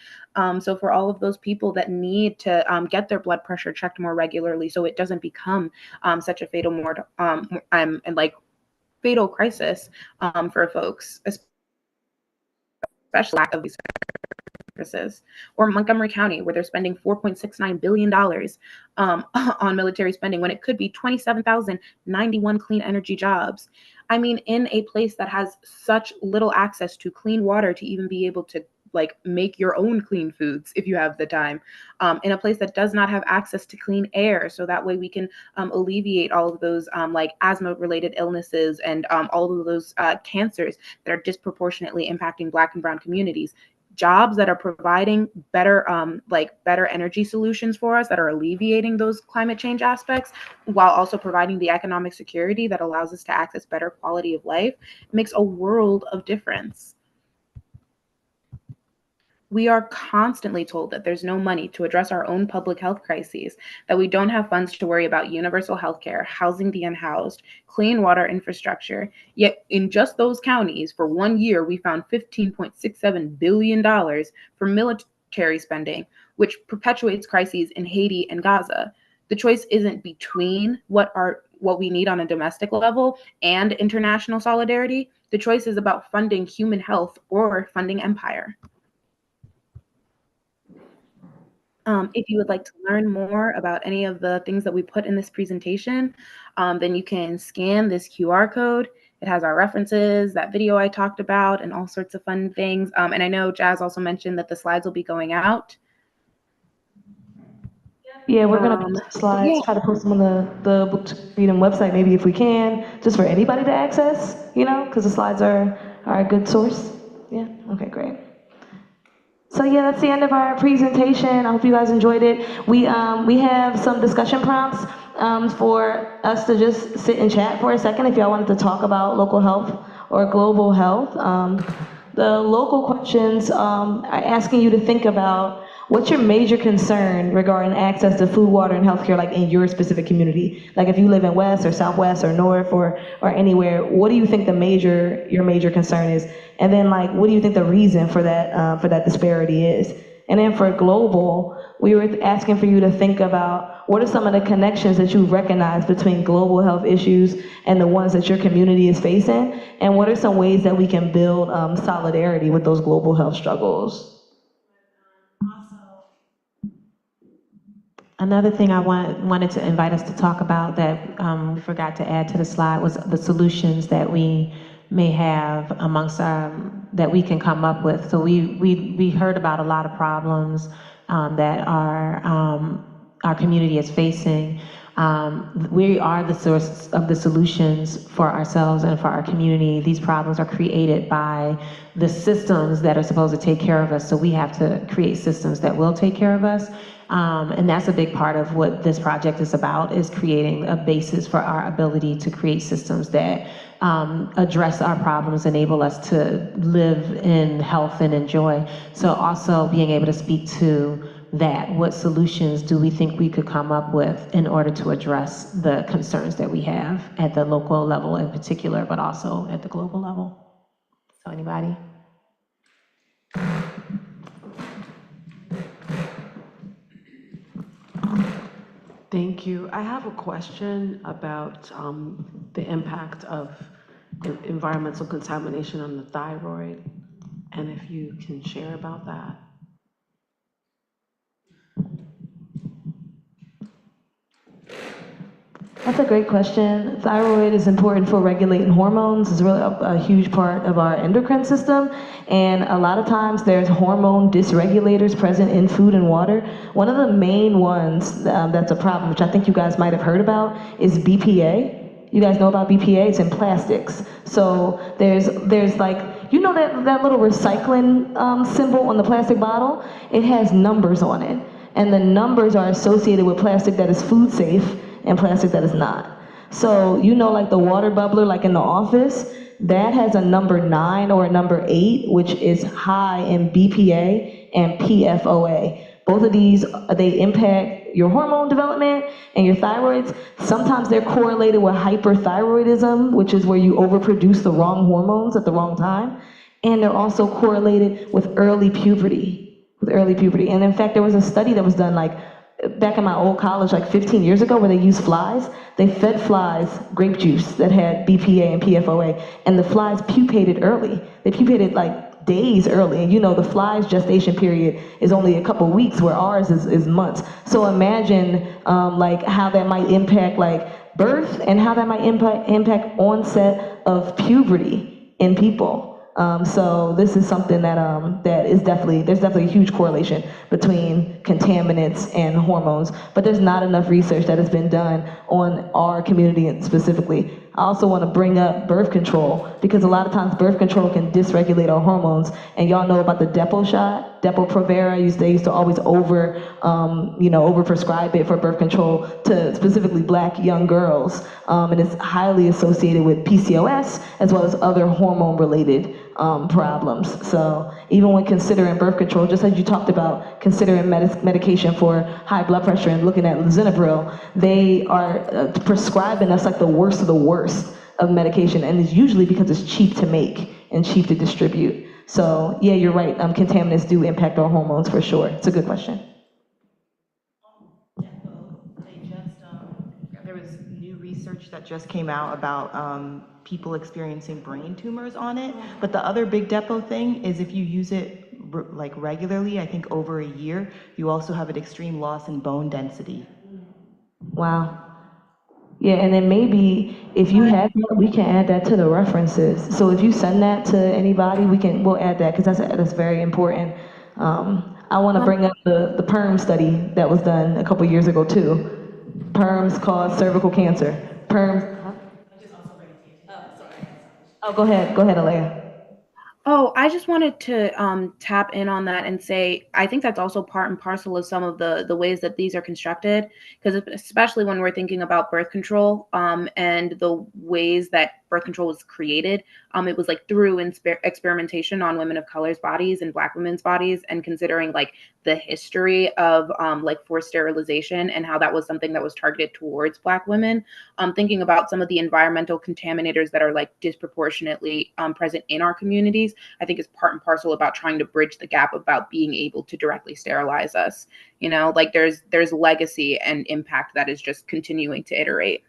So for all of those people that need to get their blood pressure checked more regularly so it doesn't become such a fatal fatal crisis for folks, especially lack of these services. Or Montgomery County, where they're spending $4.69 billion on military spending when it could be 27,091 clean energy jobs. I mean, in a place that has such little access to clean water to even be able to like make your own clean foods if you have the time, in a place that does not have access to clean air. So that way we can alleviate all of those like asthma related illnesses and all of those cancers that are disproportionately impacting Black and brown communities. Jobs that are providing better better energy solutions for us, that are alleviating those climate change aspects, while also providing the economic security that allows us to access better quality of life, makes a world of difference. We are constantly told that there's no money to address our own public health crises, that we don't have funds to worry about universal health care, housing the unhoused, clean water infrastructure. Yet in just those counties, for 1 year, we found $15.67 billion for military spending, which perpetuates crises in Haiti and Gaza. The choice isn't between what we need on a domestic level and international solidarity. The choice is about funding human health or funding empire. If you would like to learn more about any of the things that we put in this presentation, then you can scan this QR code. It has our references, that video I talked about, and all sorts of fun things. And I know Jazz also mentioned that the slides will be going out. Yeah, we're going to post slides, try to post them on the Book to Freedom website, maybe if we can, just for anybody to access, you know, because the slides are a good source. Yeah, okay, great. So yeah, that's the end of our presentation. I hope you guys enjoyed it. We have some discussion prompts for us to just sit and chat for a second if y'all wanted to talk about local health or global health. The local questions are asking you to think about what's your major concern regarding access to food, water, and healthcare, like in your specific community? Like if you live in West or Southwest or North or anywhere, what do you think your major concern is? And then like, what do you think the reason for that disparity is? And then for global, we were asking for you to think about what are some of the connections that you recognize between global health issues and the ones that your community is facing? And what are some ways that we can build solidarity with those global health struggles? Another thing I wanted to invite us to talk about that we forgot to add to the slide was the solutions that we may have amongst that we can come up with. So we heard about a lot of problems that our community is facing. We are the source of the solutions for ourselves and for our community. These problems are created by the systems that are supposed to take care of us. So we have to create systems that will take care of us. And that's a big part of what this project is about, is creating a basis for our ability to create systems that address our problems, enable us to live in health and in joy. So also being able to speak to that, what solutions do we think we could come up with in order to address the concerns that we have at the local level in particular, but also at the global level? So anybody? Thank you. I have a question about the impact of environmental contamination on the thyroid, and if you can share about that. That's a great question. Thyroid is important for regulating hormones. It's really a huge part of our endocrine system. And a lot of times there's hormone dysregulators present in food and water. One of the main ones that's a problem, which I think you guys might have heard about, is BPA. You guys know about BPA? It's in plastics. So there's like, you know that little recycling symbol on the plastic bottle? It has numbers on it. And the numbers are associated with plastic that is food safe and plastic that is not. So you know, like the water bubbler, like in the office, that has a number 9 or a number 8, which is high in BPA and PFOA. Both of these, they impact your hormone development and your thyroids. Sometimes they're correlated with hyperthyroidism, which is where you overproduce the wrong hormones at the wrong time. And they're also correlated with early puberty. And in fact, there was a study that was done back in my old college, 15 years ago, where they used flies. They fed flies grape juice that had BPA and PFOA, and the flies pupated early. They pupated days early, and you know the fly's gestation period is only a couple weeks, where ours is months. So imagine how that might impact birth, and how that might impact onset of puberty in people. So this is something that there's definitely a huge correlation between contaminants and hormones, but there's not enough research that has been done on our community specifically. I also want to bring up birth control, because a lot of times birth control can dysregulate our hormones, and y'all know about the Depo shot, Depo-Provera. They used to always over-prescribe it for birth control to specifically Black young girls, and it's highly associated with PCOS as well as other hormone-related problems. So even when considering birth control, just as you talked about considering medication for high blood pressure and looking at lisinopril, they are prescribing us like the worst of the worst of medication, and it's usually because it's cheap to make and cheap to distribute. So yeah, you're right, contaminants do impact our hormones for sure. It's a good question. There was new research that just came out about people experiencing brain tumors on it. But the other big Depo thing is if you use it like regularly, I think over a year, you also have an extreme loss in bone density. Wow. Yeah, and then maybe if you have that, we can add that to the references. So if you send that to anybody, we'll add that, because that's very important. I want to bring up the PERM study that was done a couple years ago too. PERMs cause cervical cancer. PERMs. Oh, go ahead, Alea. Oh, I just wanted to tap in on that and say, I think that's also part and parcel of some of the ways that these are constructed, because especially when we're thinking about birth control and the ways that birth control was created, it was like through experimentation on women of color's bodies and Black women's bodies, and considering like the history of like forced sterilization and how that was something that was targeted towards Black women. Thinking about some of the environmental contaminators that are like disproportionately present in our communities, I think is part and parcel about trying to bridge the gap about being able to directly sterilize us. You know, like there's legacy and impact that is just continuing to iterate.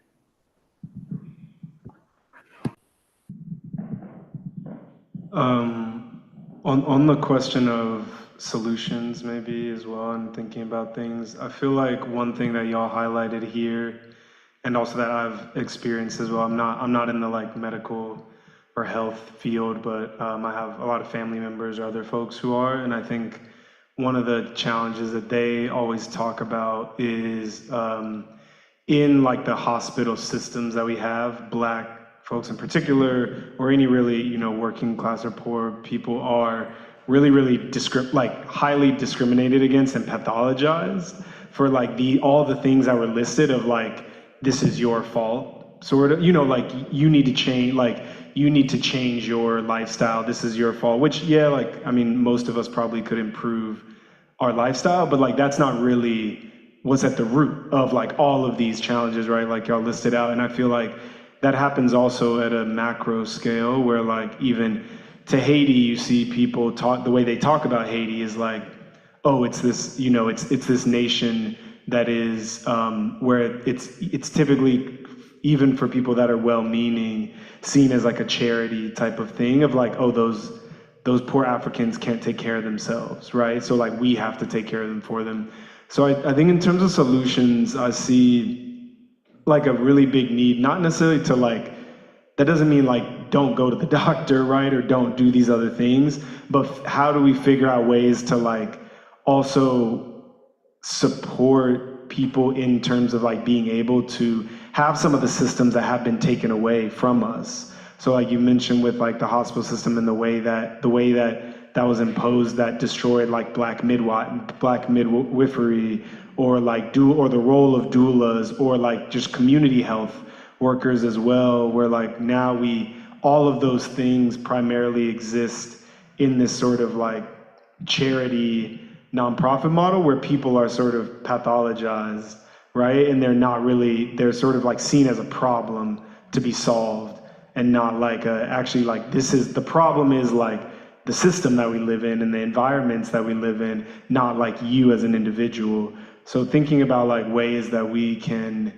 On the question of solutions maybe as well, and thinking about things, I feel like one thing that y'all highlighted here, and also that I've experienced as well, I'm not in the like medical or health field, but I have a lot of family members or other folks who are, and I think one of the challenges that they always talk about is in like the hospital systems that we have, Black folks in particular, or any really, working class or poor people are really highly discriminated against and pathologized for like all the things that were listed of like, this is your fault, sort of, like you need to change your lifestyle, this is your fault, which most of us probably could improve our lifestyle, but like that's not really what's at the root of like all of these challenges, right? Like y'all listed out, and I feel like that happens also at a macro scale where like even to Haiti, you see people talk, the way they talk about Haiti is like, oh, it's this, it's this nation that is where it's typically, even for people that are well-meaning, seen as like a charity type of thing of like, oh, those poor Africans can't take care of themselves, right? So like we have to take care of them for them. So I think in terms of solutions, I see like a really big need, not necessarily to like, that doesn't mean like don't go to the doctor, right? Or don't do these other things, but how do we figure out ways to like also support people in terms of like being able to have some of the systems that have been taken away from us. So like you mentioned with like the hospital system and the way that was imposed that destroyed like black midwifery, or like or the role of doulas, or like just community health workers as well, where like now all of those things primarily exist in this sort of like charity nonprofit model where people are sort of pathologized, right? And they're sort of like seen as a problem to be solved, and not like actually like the problem is like the system that we live in and the environments that we live in, not like you as an individual. So thinking about like ways that we can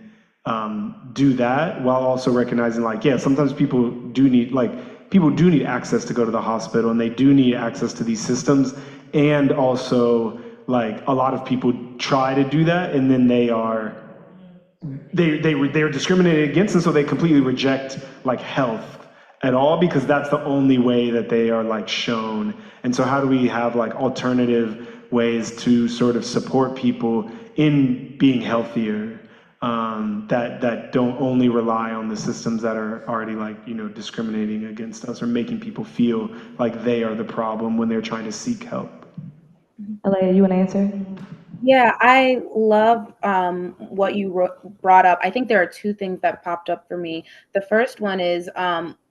do that while also recognizing like, yeah, sometimes people do need access to go to the hospital, and they do need access to these systems. And also like a lot of people try to do that, and then they're discriminated against, and so they completely reject like health at all, because that's the only way that they are like shown. And so how do we have like alternative ways to sort of support people in being healthier, that don't only rely on the systems that are already like, you know, discriminating against us or making people feel like they are the problem when they're trying to seek help? Alea, you want to answer? Yeah, I love what you brought up. I think there are two things that popped up for me. The first one is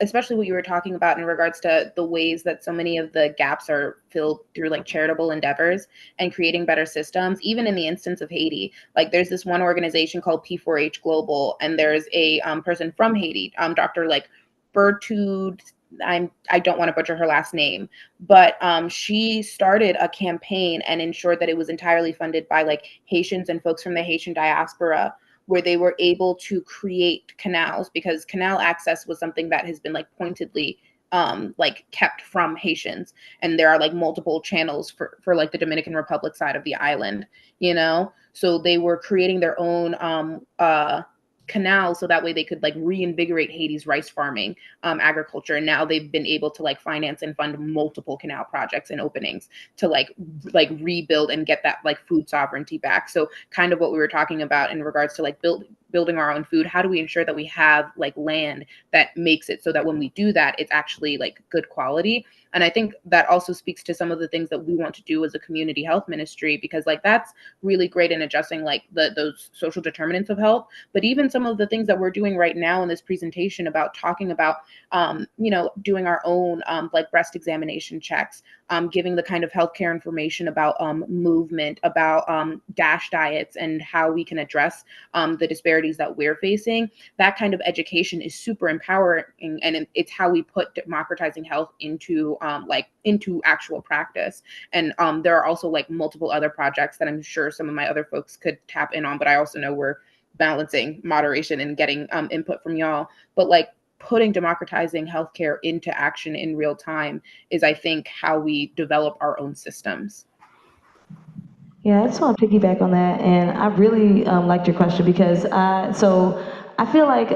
especially what you were talking about in regards to the ways that so many of the gaps are filled through like charitable endeavors and creating better systems, even in the instance of Haiti. Like there's this one organization called P4H Global, and there's a person from Haiti, Dr. like Bertude, I don't want to butcher her last name, but she started a campaign and ensured that it was entirely funded by like Haitians and folks from the Haitian diaspora, where they were able to create canals, because canal access was something that has been like pointedly like kept from Haitians. And there are like multiple channels for like the Dominican Republic side of the island, you know? So they were creating their own canals so that way they could like reinvigorate Haiti's rice farming agriculture. And now they've been able to like finance and fund multiple canal projects and openings to like rebuild and get that like food sovereignty back. So kind of what we were talking about in regards to like building our own food. How do we ensure that we have like land that makes it so that when we do that, it's actually like good quality? And I think that also speaks to some of the things that we want to do as a community health ministry, because like that's really great in addressing like those social determinants of health. But even some of the things that we're doing right now in this presentation about talking about, you know, doing our own like breast examination checks, giving the kind of healthcare information about movement, about DASH diets and how we can address the disparities that we're facing. That kind of education is super empowering, and it's how we put democratizing health into actual practice. And there are also like multiple other projects that I'm sure some of my other folks could tap in on, but I also know we're balancing moderation and getting input from y'all. But like putting democratizing healthcare into action in real time is, I think, how we develop our own systems. Yeah, I just want to piggyback on that, and I really liked your question, because I feel like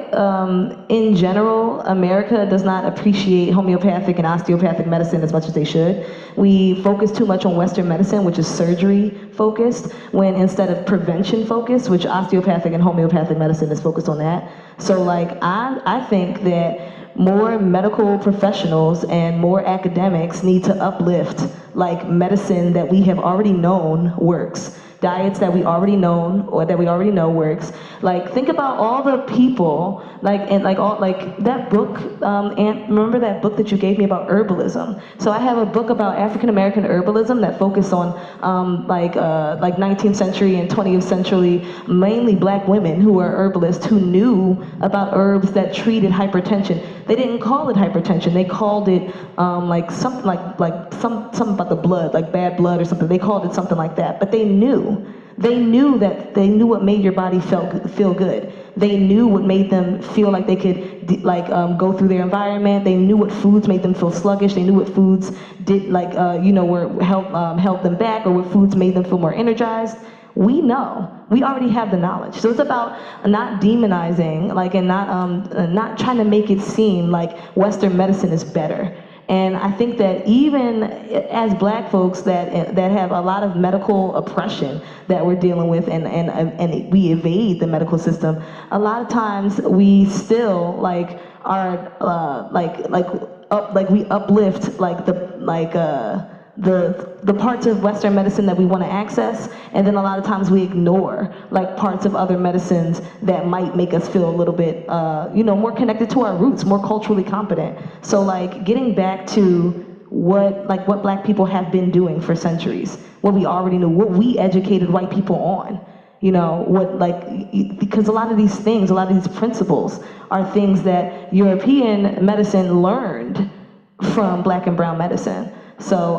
in general, America does not appreciate homeopathic and osteopathic medicine as much as they should. We focus too much on Western medicine, which is surgery focused, when instead of prevention focused, which osteopathic and homeopathic medicine is focused on that. So like, I think that more medical professionals and more academics need to uplift like medicine that we have already known works. Diets that we already know works. Like think about all the people, like that book, and remember that book that you gave me about herbalism? So I have a book about African American herbalism that focused on like 19th century and 20th century, mainly black women who were herbalists who knew about herbs that treated hypertension. They didn't call it hypertension. They called it like something something about the blood, like bad blood or something. They called it something like that. But they knew what made your body feel good. They knew what made them feel like they could go through their environment. They knew what foods made them feel sluggish. They knew what foods did help them back, or what foods made them feel more energized. We know. We already have the knowledge. So it's about not demonizing, and not trying to make it seem like Western medicine is better. And I think that even as black folks that have a lot of medical oppression that we're dealing with, and we evade the medical system, a lot of times we still we uplift the parts of Western medicine that we want to access, and then a lot of times we ignore parts of other medicines that might make us feel a little bit more connected to our roots, more culturally competent. So getting back to what black people have been doing for centuries, what we already knew, what we educated white people on, because a lot of these principles are things that European medicine learned from black and brown medicine. So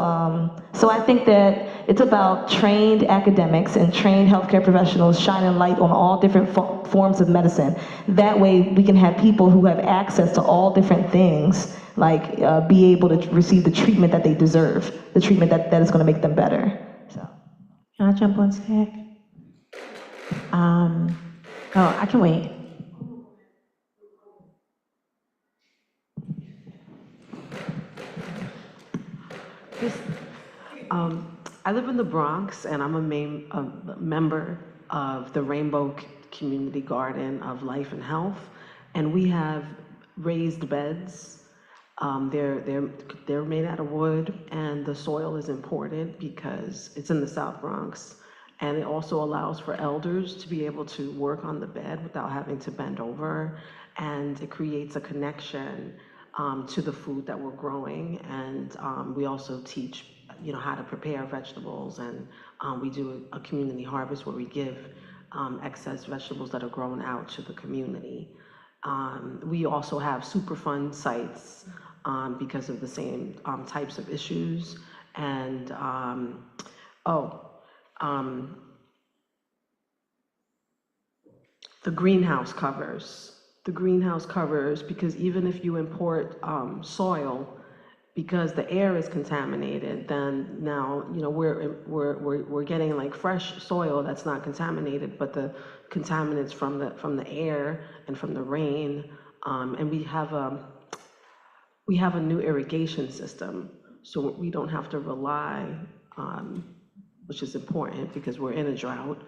I think that it's about trained academics and trained healthcare professionals shining light on all different forms of medicine. That way we can have people who have access to all different things, be able to receive the treatment that they deserve, the treatment that is going to make them better. So. Can I jump on stack? I can wait. I live in the Bronx, and I'm a member of the Rainbow Community Garden of Life and Health, and we have raised beds. They're made out of wood, and the soil is imported because it's in the South Bronx, and it also allows for elders to be able to work on the bed without having to bend over, and it creates a connection to the food that we're growing, and we also teach how to prepare vegetables, and we do a community harvest where we give excess vegetables that are grown out to the community. We also have Superfund sites because of the same types of issues, and the greenhouse covers. The greenhouse covers, because even if you import soil, because the air is contaminated, then now we're getting like fresh soil that's not contaminated, but the contaminants from the air and from the rain, and we have a new irrigation system, so we don't have to rely, which is important because we're in a drought.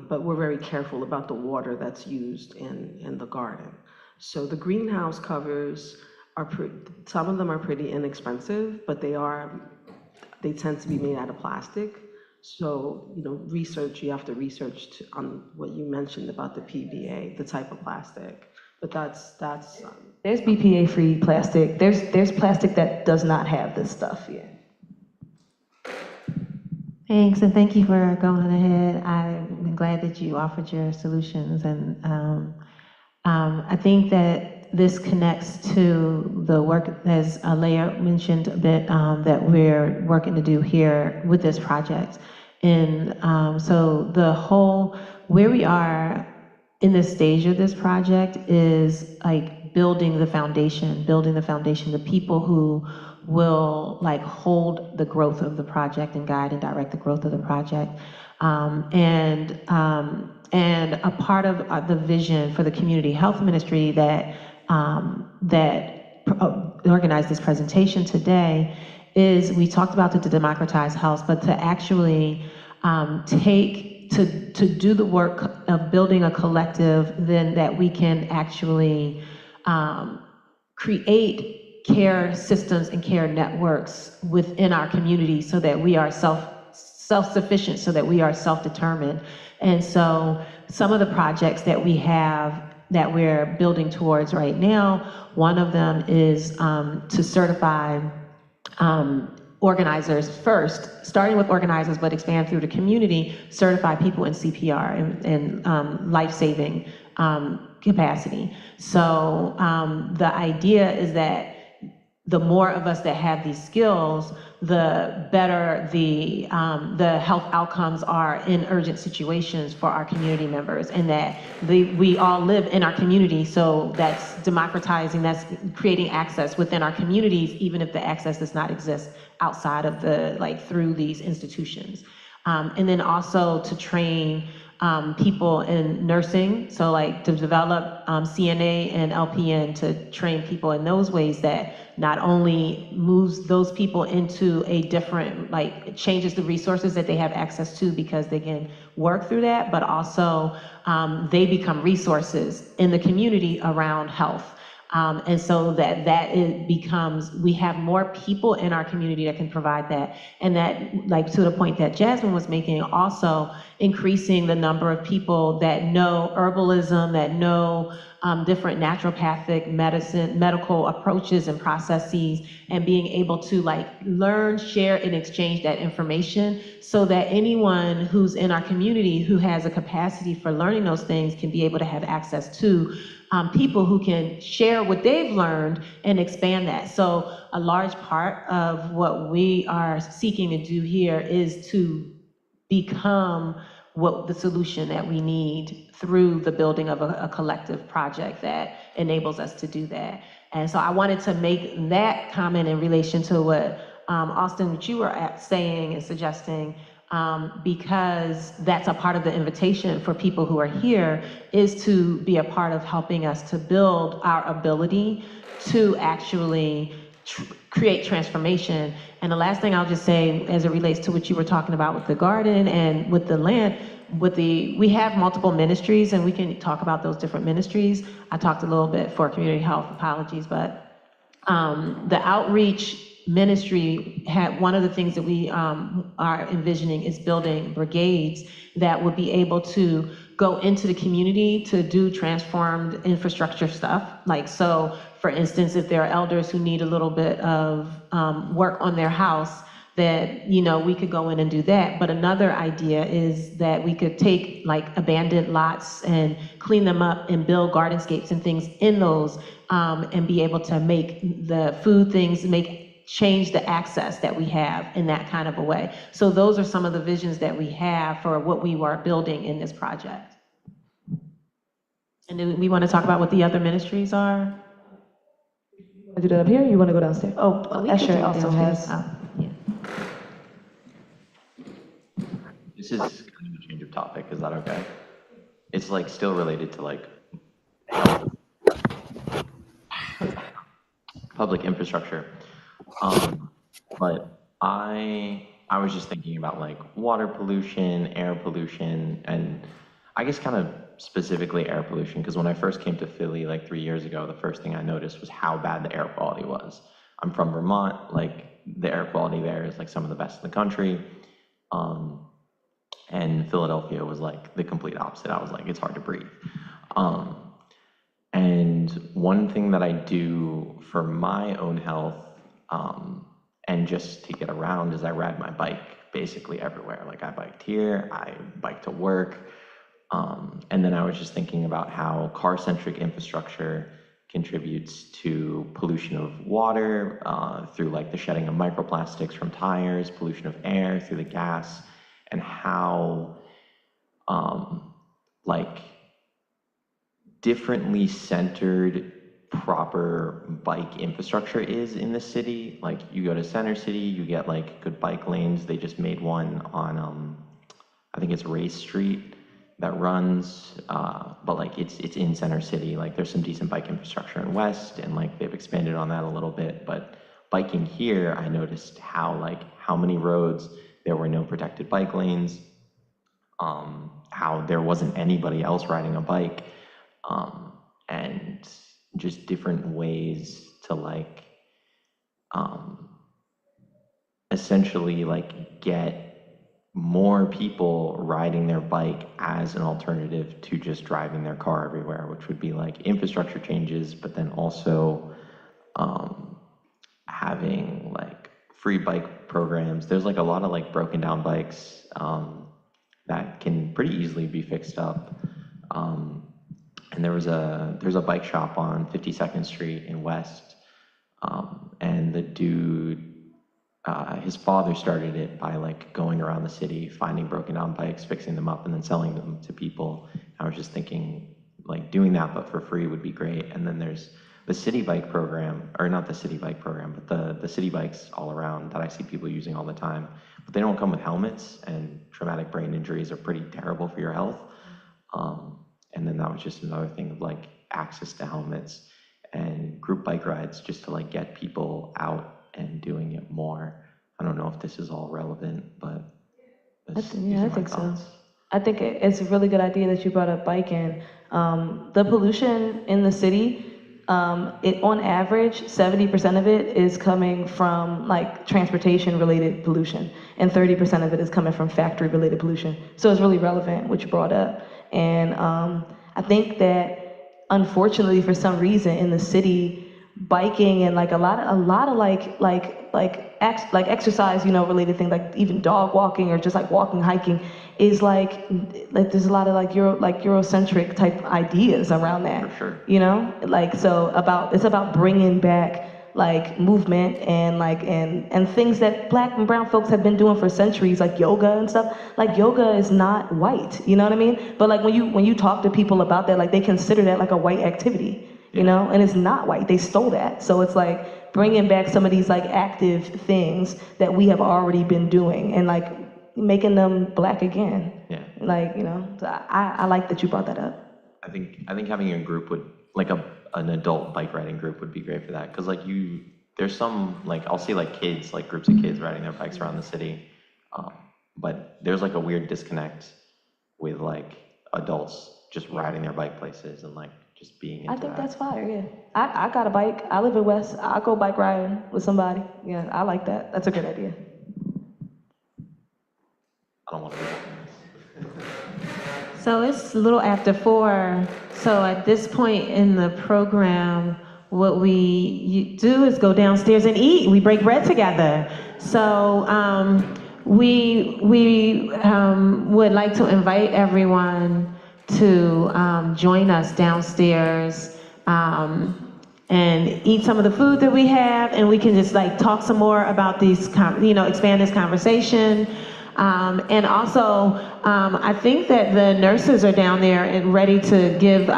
But we're very careful about the water that's used in the garden. So the greenhouse covers some of them are pretty inexpensive, but they tend to be made out of plastic. So you have to research on what you mentioned about the PBA, the type of plastic. But that's There's BPA-free plastic. There's plastic that does not have this stuff yet. Thanks, and thank you for going ahead. I'm glad that you offered your solutions, and I think that this connects to the work, as Leah mentioned a bit, that we're working to do here with this project. And so where we are in this stage of this project is like building the foundation, the people who will like hold the growth of the project and guide and direct the growth of the project. And a part of the vision for the community health ministry that organized this presentation today is we talked about to democratize health, but to actually to do the work of building a collective, then that we can actually create care systems and care networks within our community so that we are self-sufficient, so that we are self-determined. And so some of the projects that we have that we're building towards right now, one of them is to certify organizers first, starting with organizers, but expand through the community, certify people in CPR and life-saving capacity. So the idea is that the more of us that have these skills, the better the health outcomes are in urgent situations for our community members, and that we all live in our community, so that's democratizing, that's creating access within our communities, even if the access does not exist outside of through these institutions. And then also to train people in nursing, so like to develop CNA and LPN to train people in those ways that not only moves those people into a different, it changes the resources that they have access to because they can work through that, but also they become resources in the community around health. And so it becomes, we have more people in our community that can provide that. And that, to the point that Jasmine was making, also increasing the number of people that know herbalism, that know different naturopathic medical approaches and processes, and being able to learn, share, and exchange that information so that anyone who's in our community who has a capacity for learning those things can be able to have access to people who can share what they've learned and expand that. So a large part of what we are seeking to do here is to become the solution that we need through the building of a collective project that enables us to do that. And so I wanted to make that comment in relation to what Austin, what you were saying and suggesting, because that's a part of the invitation for people who are here, is to be a part of helping us to build our ability to actually create transformation. And the last thing I'll just say, as it relates to what you were talking about with the garden and with the land, we have multiple ministries, and we can talk about those different ministries. I talked a little bit for community health, apologies, but the outreach ministry had one of the things that we are envisioning is building brigades that would be able to go into the community to do transformed infrastructure stuff. Like, so for instance, if there are elders who need a little bit of work on their house, that, you know, we could go in and do that. But another idea is that we could take like abandoned lots and clean them up and build gardenscapes and things in those, and be able to make the food things, change the access that we have in that kind of a way. So those are some of the visions that we have for what we are building in this project. And then we want to talk about what the other ministries are. Want to do that up here, or you want to go downstairs? Oh, Escher also has. This is kind of a change of topic, is that okay? It's like still related to like public infrastructure. But I was just thinking about like water pollution, air pollution, and I guess kind of specifically air pollution, because when I first came to Philly like 3 years ago, the first thing I noticed was how bad the air quality was. I'm from Vermont, like the air quality there is like some of the best in the country. And Philadelphia was like the complete opposite. I was like, it's hard to breathe. And one thing that I do for my own health, and just to get around, is I ride my bike basically everywhere. Like I biked here, I bike to work. And then I was just thinking about how car-centric infrastructure contributes to pollution of water through like the shedding of microplastics from tires, pollution of air through the gas, and how like differently centered proper bike infrastructure is in the city. Like you go to Center City, you get like good bike lanes. They just made one on I think it's Race Street that runs, but like it's in Center City. Like there's some decent bike infrastructure in West, and like they've expanded on that a little bit. But biking here, I noticed how many roads there were no protected bike lanes, how there wasn't anybody else riding a bike, and just different ways to like essentially like get more people riding their bike as an alternative to just driving their car everywhere, which would be like infrastructure changes, but then also having like free bike programs. There's like a lot of like broken down bikes that can pretty easily be fixed up. And there's a bike shop on 52nd Street in West, and the dude, his father started it by like going around the city, finding broken down bikes, fixing them up, and then selling them to people. I was just thinking like doing that, but for free would be great. And then there's the city bike program, or not the city bike program, but the city bikes all around that I see people using all the time, but they don't come with helmets, and traumatic brain injuries are pretty terrible for your health. And then that was just another thing of like access to helmets and group bike rides, just to like get people out and doing it more. I don't know if this is all relevant, but I think so. I think it's a really good idea that you brought up biking. The pollution in the city, on average, 70% of it is coming from like transportation related pollution, and 30% of it is coming from factory related pollution. So it's really relevant what you brought up. And I think that unfortunately for some reason in the city, biking and like a lot of exercise, related things, like even dog walking or just like walking, hiking, is like there's a lot of like Eurocentric type ideas around that. For sure. It's about bringing back like movement and things that Black and brown folks have been doing for centuries, like yoga and stuff. Like yoga is not white, you know what I mean? But like when you talk to people about that, like they consider that like a white activity. And it's not white. They stole that. So it's like bringing back some of these like active things that we have already been doing and like making them Black again. Yeah. So I like that you brought that up. I think having a group would, like an adult bike riding group would be great for that. Cause like there's some, like, I'll see like kids, like groups of kids riding their bikes around the city. But there's like a weird disconnect with like adults just riding their bike places and like just being into I think that. that's fire, yeah. I got a bike. I live in West. I'll go bike riding with somebody. Yeah, I like that. That's a good idea. I don't want to do that. So it's a little after 4. So at this point in the program, what we do is go downstairs and eat. We break bread together. So we would like to invite everyone to join us downstairs and eat some of the food that we have, and we can just like talk some more about these, expand this conversation. And also, I think that the nurses are down there and ready to give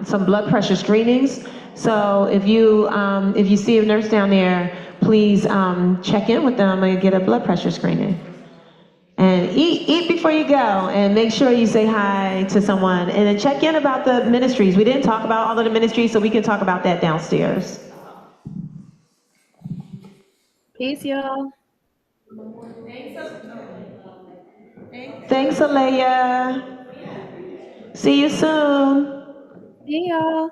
some blood pressure screenings. So if you see a nurse down there, please check in with them and get a blood pressure screening. And eat before you go, and make sure you say hi to someone, and then check in about the ministries. We didn't talk about all of the ministries, so we can talk about that downstairs. Peace, y'all. Thanks, Alea. See you soon. See y'all.